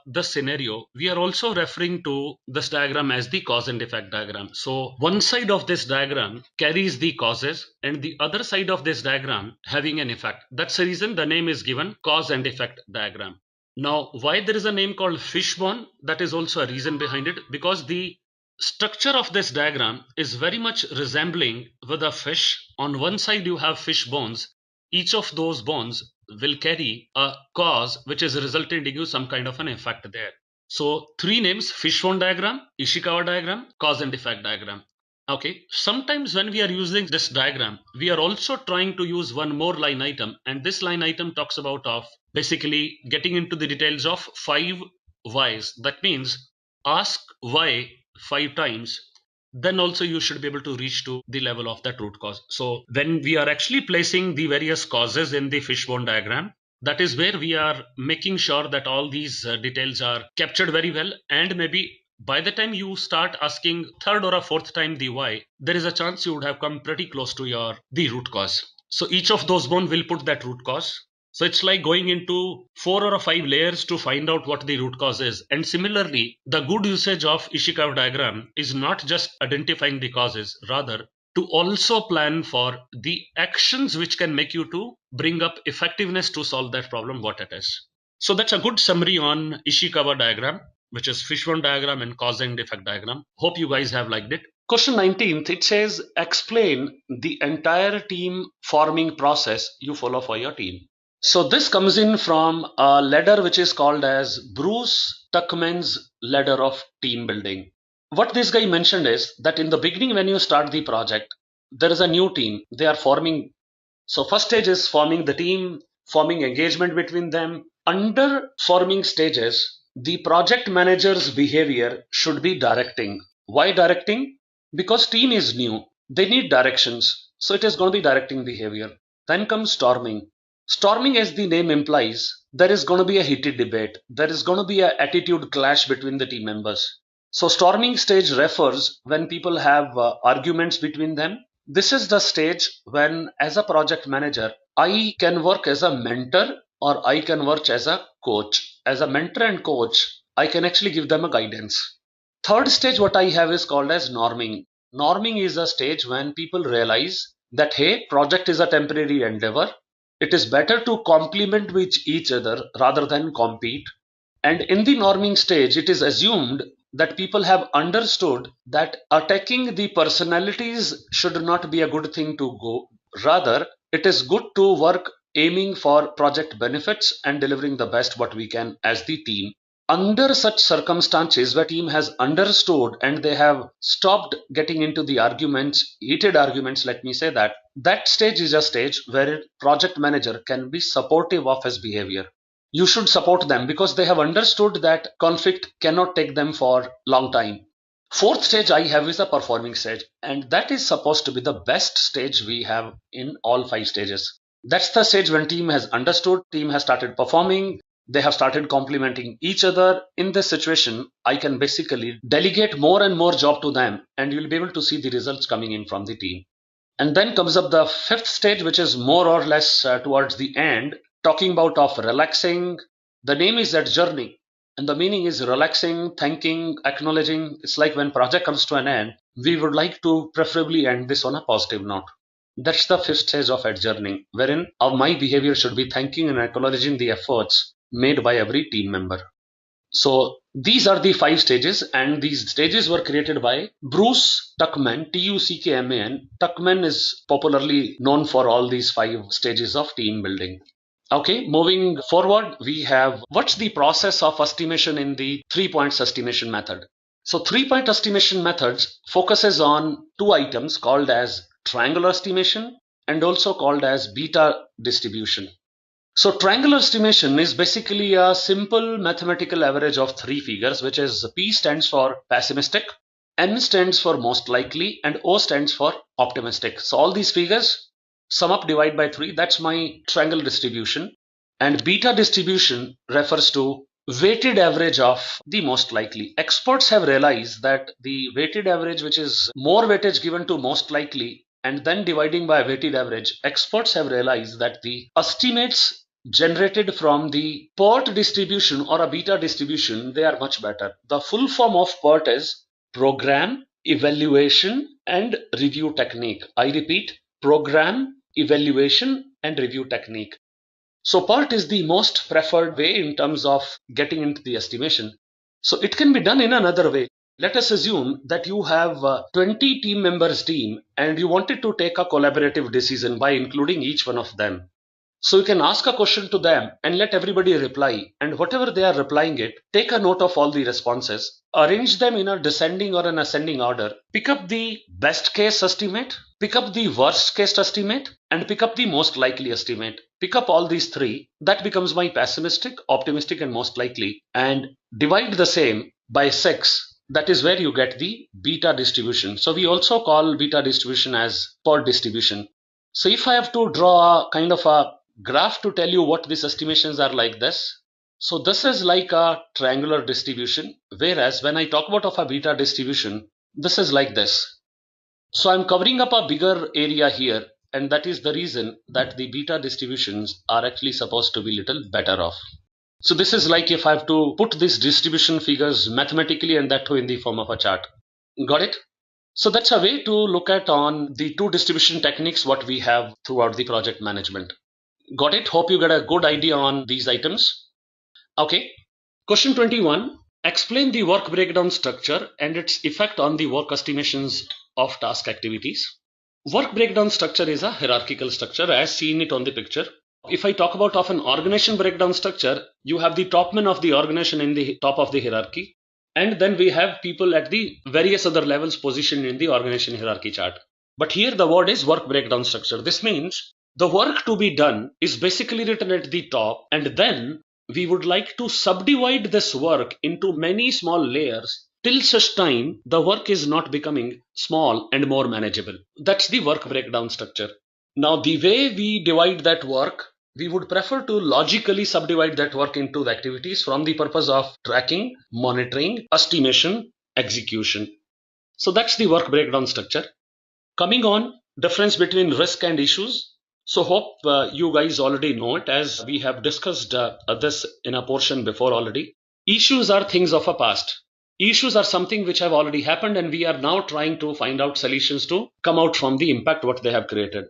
the scenario, we are also referring to this diagram as the cause and effect diagram. So one side of this diagram carries the causes and the other side of this diagram having an effect. That's the reason the name is given cause and effect diagram. Now, why there is a name called fishbone? That is also a reason behind it, because the structure of this diagram is very much resembling with a fish. On one side you have fish bones. Each of those bones will carry a cause which is resulting in some kind of an effect there. So 3 names: fishbone diagram, Ishikawa diagram, cause and effect diagram. Okay, sometimes when we are using this diagram, we are also trying to use one more line item, and this line item talks about basically getting into the details of 5 whys. That means ask why 5 times, then also you should be able to reach to the level of that root cause. So when we are actually placing the various causes in the fishbone diagram, that is where we are making sure that all these details are captured very well, and maybe by the time you start asking 3rd or a 4th time the why, there is a chance you would have come pretty close to the root cause. So each of those bone will put that root cause. So it's like going into 4 or 5 layers to find out what the root cause is. And similarly, the good usage of Ishikawa diagram is not just identifying the causes, rather to also plan for the actions which can make you to bring up effectiveness to solve that problem, what it is. So that's a good summary on Ishikawa diagram, which is fishbone diagram and cause and effect diagram. Hope you guys have liked it. Question 19th, it says, explain the entire team forming process you follow for your team. So this comes in from a ladder which is called as Bruce Tuckman's ladder of team building. What this guy mentioned is that in the beginning, when you start the project, there is a new team. They are forming. So first stage is forming the team, forming engagement between them. Under forming stages, the project manager's behavior should be directing. Why directing? Because team is new. They need directions. So it is going to be directing behavior. Then comes storming. Storming, as the name implies, there is going to be a heated debate. There is going to be an attitude clash between the team members. So storming stage refers when people have arguments between them. This is the stage when, as a project manager, I can work as a mentor or I can work as a coach. As a mentor and coach, I can actually give them a guidance. Third stage what I have is called as norming. Norming is a stage when people realize that, hey, project is a temporary endeavor. It is better to complement with each other rather than compete. And in the norming stage, it is assumed that people have understood that attacking the personalities should not be a good thing to go. Rather, it is good to work aiming for project benefits and delivering the best what we can as the team. Under such circumstances where team has understood and they have stopped getting into the arguments, heated arguments, let me say that stage is a stage where a project manager can be supportive of his behavior. You should support them because they have understood that conflict cannot take them for long time. Fourth stage I have is a performing stage, and that is supposed to be the best stage we have in all 5 stages. That's the stage when team has understood, team has started performing, they have started complementing each other. In this situation, I can basically delegate more and more job to them, and you'll be able to see the results coming in from the team. And then comes up the 5th stage, which is more or less towards the end, talking about of relaxing. The name is that journey, and the meaning is relaxing, thanking, acknowledging. It's like when project comes to an end, we would like to preferably end this on a positive note. That's the 5th stage of adjourning, wherein my behavior should be thanking and acknowledging the efforts made by every team member. So these are the 5 stages, and these stages were created by Bruce Tuckman, Tuckman. Tuckman is popularly known for all these 5 stages of team building. Okay, moving forward, we have what's the process of estimation in the 3 points estimation method. So 3-point estimation methods focuses on 2 items called as triangular estimation and also called as beta distribution. So triangular estimation is basically a simple mathematical average of 3 figures, which is P stands for pessimistic, M stands for most likely, and O stands for optimistic. So all these figures sum up, divide by 3. That's my triangle distribution. And beta distribution refers to weighted average of the most likely. Experts have realized that the weighted average, which is more weightage given to most likely and then dividing by weighted average, experts have realized that the estimates generated from the PERT distribution or a beta distribution, they are much better. The full form of PERT is program, evaluation, and review technique. I repeat, program, evaluation, and review technique. So PERT is the most preferred way in terms of getting into the estimation. So it can be done in another way. Let us assume that you have 20 team members team and you wanted to take a collaborative decision by including each one of them. So you can ask a question to them and let everybody reply, and whatever they are replying it, take a note of all the responses, arrange them in a descending or an ascending order, pick up the best case estimate, pick up the worst case estimate, and pick up the most likely estimate. Pick up all these 3, that becomes my pessimistic, optimistic, and most likely, and divide the same by 6. That is where you get the beta distribution. So we also call beta distribution as PERT distribution. So if I have to draw a kind of a graph to tell you what these estimations are like this. So this is like a triangular distribution, whereas when I talk about of a beta distribution, this is like this. So I'm covering up a bigger area here, and that is the reason that the beta distributions are actually supposed to be little better off. So this is like if I have to put these distribution figures mathematically, and that too in the form of a chart. Got it? So that's a way to look at on the 2 distribution techniques what we have throughout the project management. Got it? Hope you get a good idea on these items. Okay. Question 21. Explain the work breakdown structure and its effect on the work estimations of task activities. Work breakdown structure is a hierarchical structure as seen it on the picture. If I talk about of an organization breakdown structure, you have the top man of the organization in the top of the hierarchy, and then we have people at the various other levels positioned in the organization hierarchy chart. But here the word is work breakdown structure. This means the work to be done is basically written at the top, and then we would like to subdivide this work into many small layers till such time the work is not becoming small and more manageable. That's the work breakdown structure. Now, the way we divide that work, we would prefer to logically subdivide that work into the activities from the purpose of tracking, monitoring, estimation, execution. So that's the work breakdown structure. Coming on, difference between risk and issues. So hope you guys already know it, as we have discussed this in a portion before already. Issues are things of a past. Issues are something which have already happened, and we are now trying to find out solutions to come out from the impact what they have created.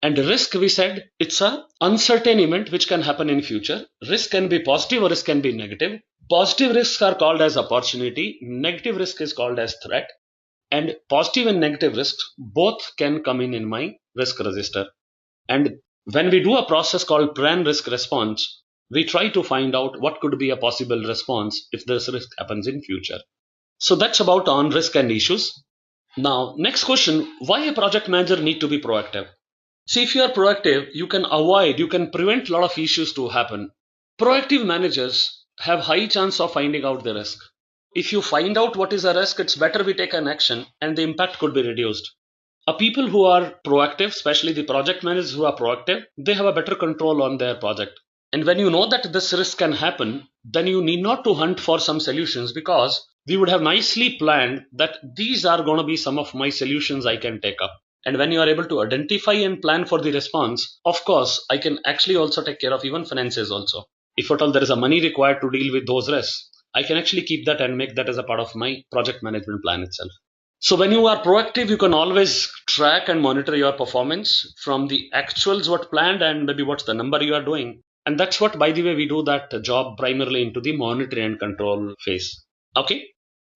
And risk, we said, it's a uncertain event which can happen in future. Risk can be positive or risk can be negative. Positive risks are called as opportunity. Negative risk is called as threat. And positive and negative risks both can come in my risk register. And when we do a process called plan risk response, we try to find out what could be a possible response if this risk happens in future. So that's about on risk and issues. Now, next question, why a project manager need to be proactive? See, if you are proactive, you can avoid, you can prevent a lot of issues to happen. Proactive managers have high chance of finding out the risk. If you find out what is a risk, it's better we take an action and the impact could be reduced. People who are proactive, especially the project managers who are proactive, they have a better control on their project. And when you know that this risk can happen, then you need not to hunt for some solutions, because we would have nicely planned that these are going to be some of my solutions I can take up. And when you are able to identify and plan for the response, of course, I can actually also take care of even finances also. If at all there is a money required to deal with those risks, I can actually keep that and make that as a part of my project management plan itself. So when you are proactive, you can always track and monitor your performance from the actuals what planned and maybe what's the number you are doing. And that's what, by the way, we do that job primarily into the monitoring and control phase. Okay.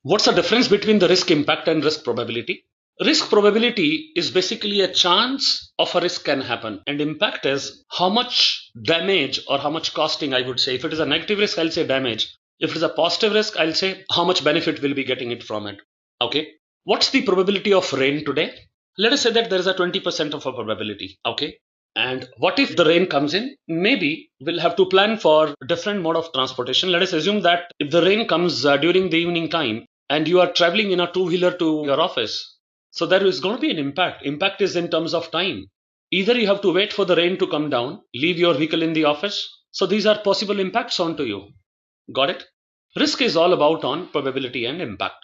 What's the difference between the risk impact and risk probability? Risk probability is basically a chance of a risk can happen, and impact is how much damage or how much costing, I would say. If it is a negative risk, I'll say damage. If it is a positive risk, I'll say how much benefit will be getting it from it. Okay. What's the probability of rain today? Let us say that there is a 20% of a probability. Okay. And what if the rain comes in? Maybe we'll have to plan for different mode of transportation. Let us assume that if the rain comes during the evening time and you are traveling in a two-wheeler to your office, so there is going to be an impact. Impact is in terms of time. Either you have to wait for the rain to come down, leave your vehicle in the office. So these are possible impacts onto you. Got it? Risk is all about on probability and impact.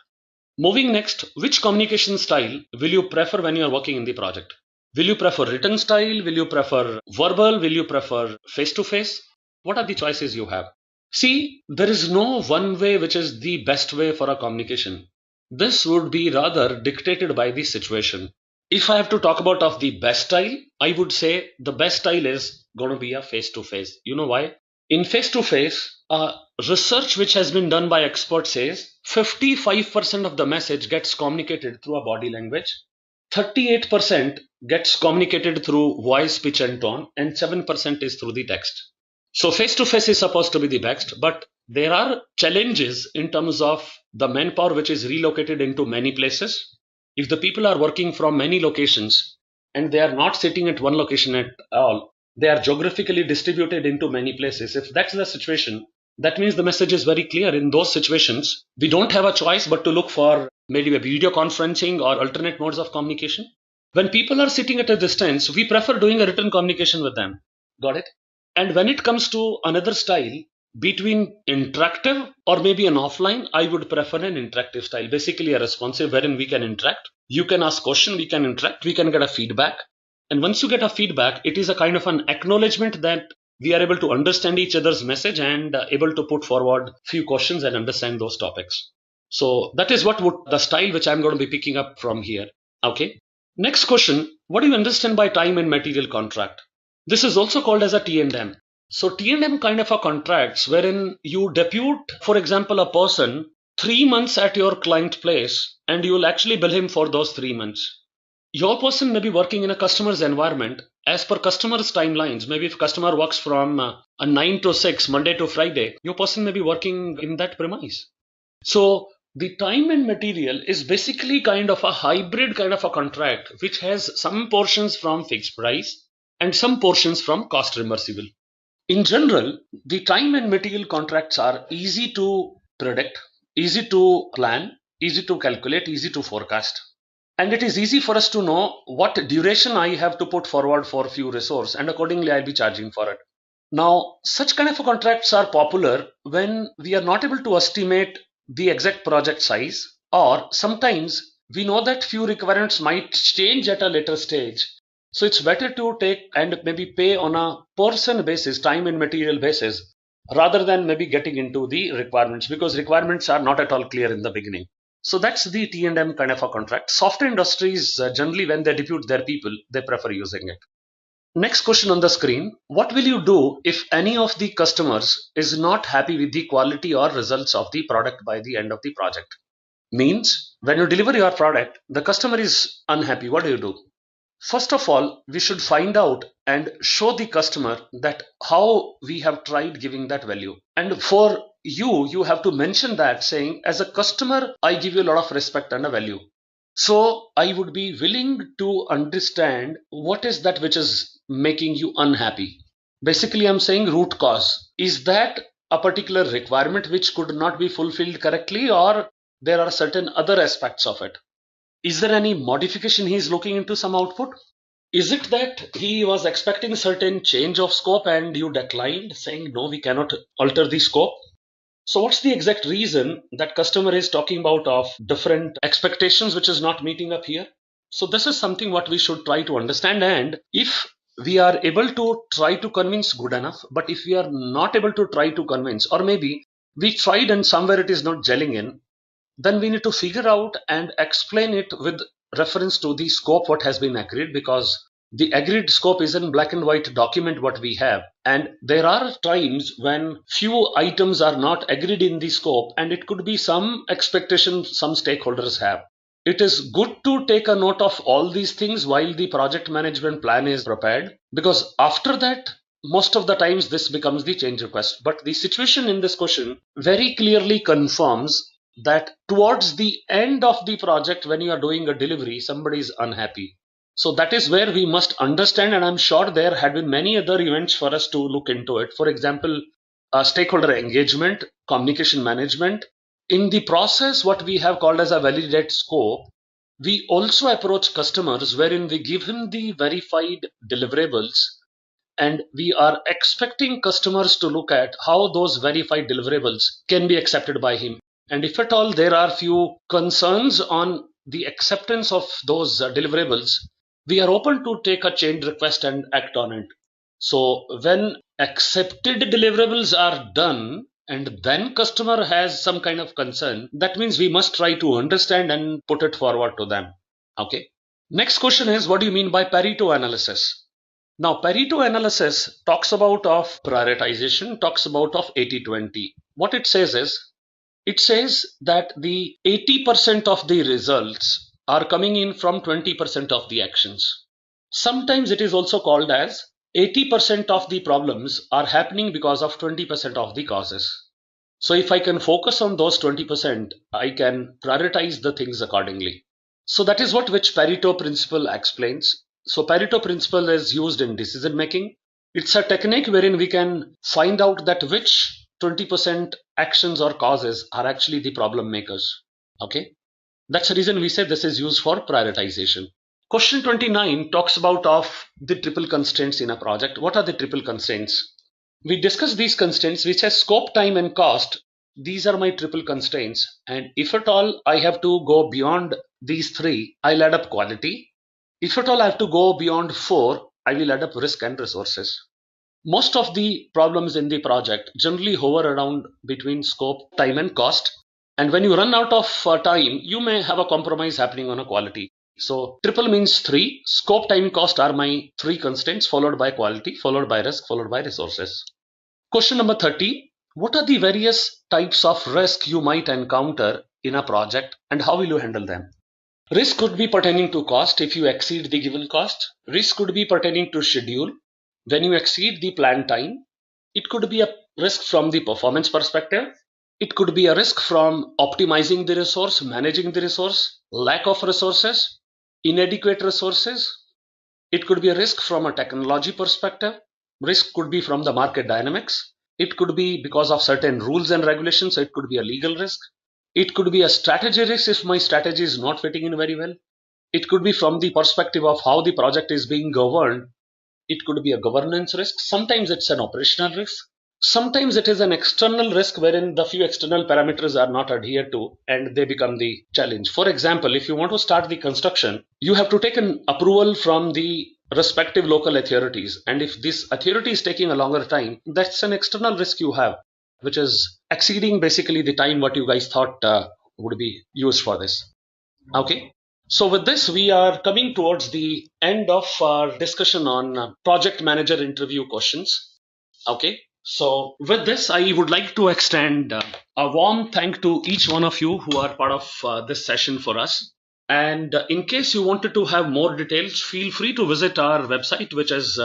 Moving next, which communication style will you prefer when you are working in the project? Will you prefer written style? Will you prefer verbal? Will you prefer face-to-face? What are the choices you have? See, there is no one way which is the best way for a communication. This would be rather dictated by the situation. If I have to talk about of the best style, I would say the best style is going to be a face-to-face. You know why? In face-to-face, research which has been done by experts says 55% of the message gets communicated through a body language, 38% gets communicated through voice, pitch and tone, and 7% is through the text. So face-to-face is supposed to be the best, but there are challenges in terms of the manpower which is relocated into many places. If the people are working from many locations and they are not sitting at one location at all, they are geographically distributed into many places. If that's the situation, that means the message is very clear. In those situations, we don't have a choice but to look for maybe a video conferencing or alternate modes of communication. When people are sitting at a distance, we prefer doing a written communication with them. Got it? And when it comes to another style, between interactive or maybe an offline, I would prefer an interactive style, basically a responsive wherein we can interact. You can ask questions, we can interact, we can get a feedback. And once you get a feedback, it is a kind of an acknowledgement that we are able to understand each other's message and able to put forward few questions and understand those topics. So that is what would the style which I'm going to be picking up from here. Okay. Next question, what do you understand by time and material contract? This is also called as a T&M. So T&M kind of a contracts wherein you depute, for example, a person 3 months at your client place and you will actually bill him for those 3 months. Your person may be working in a customer's environment as per customer's timelines. Maybe if customer works from a 9 to 6, Monday to Friday, your person may be working in that premise. So the time and material is basically kind of a hybrid kind of a contract which has some portions from fixed price and some portions from cost reimbursable. In general, the time and material contracts are easy to predict, easy to plan, easy to calculate, easy to forecast. And it is easy for us to know what duration I have to put forward for few resource, and accordingly I'll be charging for it. Now, such kind of contracts are popular when we are not able to estimate the exact project size, or sometimes we know that few requirements might change at a later stage. So it's better to take and maybe pay on a person basis, time and material basis, rather than maybe getting into the requirements, because requirements are not at all clear in the beginning. So that's the T&M kind of a contract. Software industries generally, when they depute their people, they prefer using it. Next question on the screen. What will you do if any of the customers is not happy with the quality or results of the product by the end of the project? Means when you deliver your product, the customer is unhappy. What do you do? First of all, we should find out and show the customer that how we have tried giving that value. And for you have to mention that, saying, as a customer, I give you a lot of respect and a value. So I would be willing to understand what is that which is making you unhappy. Basically, I'm saying root cause. Is that a particular requirement which could not be fulfilled correctly, or there are certain other aspects of it? Is there any modification he is looking into some output? Is it that he was expecting certain change of scope and you declined, saying no, we cannot alter the scope? So what's the exact reason that customer is talking about of different expectations which is not meeting up here? So this is something what we should try to understand, and if we are able to try to convince, good enough, but if we are not able to try to convince, or maybe we tried and somewhere it is not gelling in, then we need to figure out and explain it with reference to the scope what has been agreed, because the agreed scope is in black and white document what we have, and there are times when few items are not agreed in the scope, and it could be some expectation some stakeholders have. It is good to take a note of all these things while the project management plan is prepared, because after that most of the times this becomes the change request. But the situation in this question very clearly confirms that towards the end of the project, when you are doing a delivery, somebody is unhappy. So that is where we must understand, and I'm sure there had been many other events for us to look into it. For example, stakeholder engagement, communication management. In the process, what we have called as a validate scope, we also approach customers wherein we give him the verified deliverables, and we are expecting customers to look at how those verified deliverables can be accepted by him. And if at all there are few concerns on the acceptance of those deliverables, we are open to take a change request and act on it. So when accepted deliverables are done and then customer has some kind of concern, that means we must try to understand and put it forward to them. Okay. Next question is, what do you mean by Pareto analysis? Now, Pareto analysis talks about of prioritization, talks about of 80-20. What it says is, it says that the 80% of the results are coming in from 20% of the actions. Sometimes it is also called as 80% of the problems are happening because of 20% of the causes. So if I can focus on those 20%, I can prioritize the things accordingly. So that is what which Pareto principle explains. So Pareto principle is used in decision making. It's a technique wherein we can find out that which 20% actions or causes are actually the problem makers. Okay, that's the reason we say this is used for prioritization. Question 29 talks about of the triple constraints in a project. What are the triple constraints? We discussed these constraints, which has scope, time, and cost. These are my triple constraints, and if at all I have to go beyond these three, I'll add up quality. If at all I have to go beyond 4, I will add up risk and resources. Most of the problems in the project generally hover around between scope, time, and cost. And when you run out of time, you may have a compromise happening on a quality. So triple means 3. Scope, time, cost are my 3 constraints, followed by quality, followed by risk, followed by resources. Question number 30. What are the various types of risk you might encounter in a project, and how will you handle them? Risk could be pertaining to cost if you exceed the given cost. Risk could be pertaining to schedule when you exceed the planned time. It could be a risk from the performance perspective. It could be a risk from optimizing the resource, managing the resource, lack of resources, inadequate resources. It could be a risk from a technology perspective. risk could be from the market dynamics. It could be because of certain rules and regulations. So it could be a legal risk. It could be a strategy risk if my strategy is not fitting in very well. It could be from the perspective of how the project is being governed. It could be a governance risk. Sometimes it's an operational risk. Sometimes it is an external risk wherein the few external parameters are not adhered to and they become the challenge. For example, if you want to start the construction, you have to take an approval from the respective local authorities. And if this authority is taking a longer time, that's an external risk you have, which is exceeding basically the time what you guys thought would be used for this. Okay. So with this, we are coming towards the end of our discussion on project manager interview questions. Okay. So with this, I would like to extend a warm thank to each one of you who are part of this session for us. And in case you wanted to have more details, feel free to visit our website, which is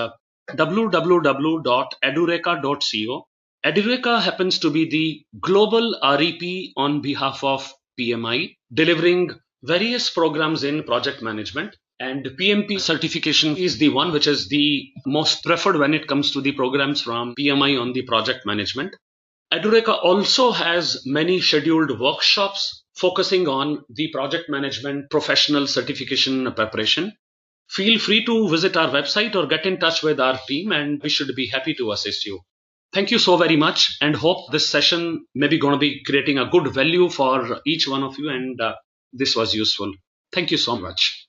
www.edureka.co. Edureka happens to be the global REP on behalf of PMI, delivering various programs in project management. And PMP certification is the one which is the most preferred when it comes to the programs from PMI on the project management. Edureka also has many scheduled workshops focusing on the project management professional certification preparation. Feel free to visit our website or get in touch with our team and we should be happy to assist you. Thank you so very much and hope this session may be going to be creating a good value for each one of you and this was useful. Thank you so much.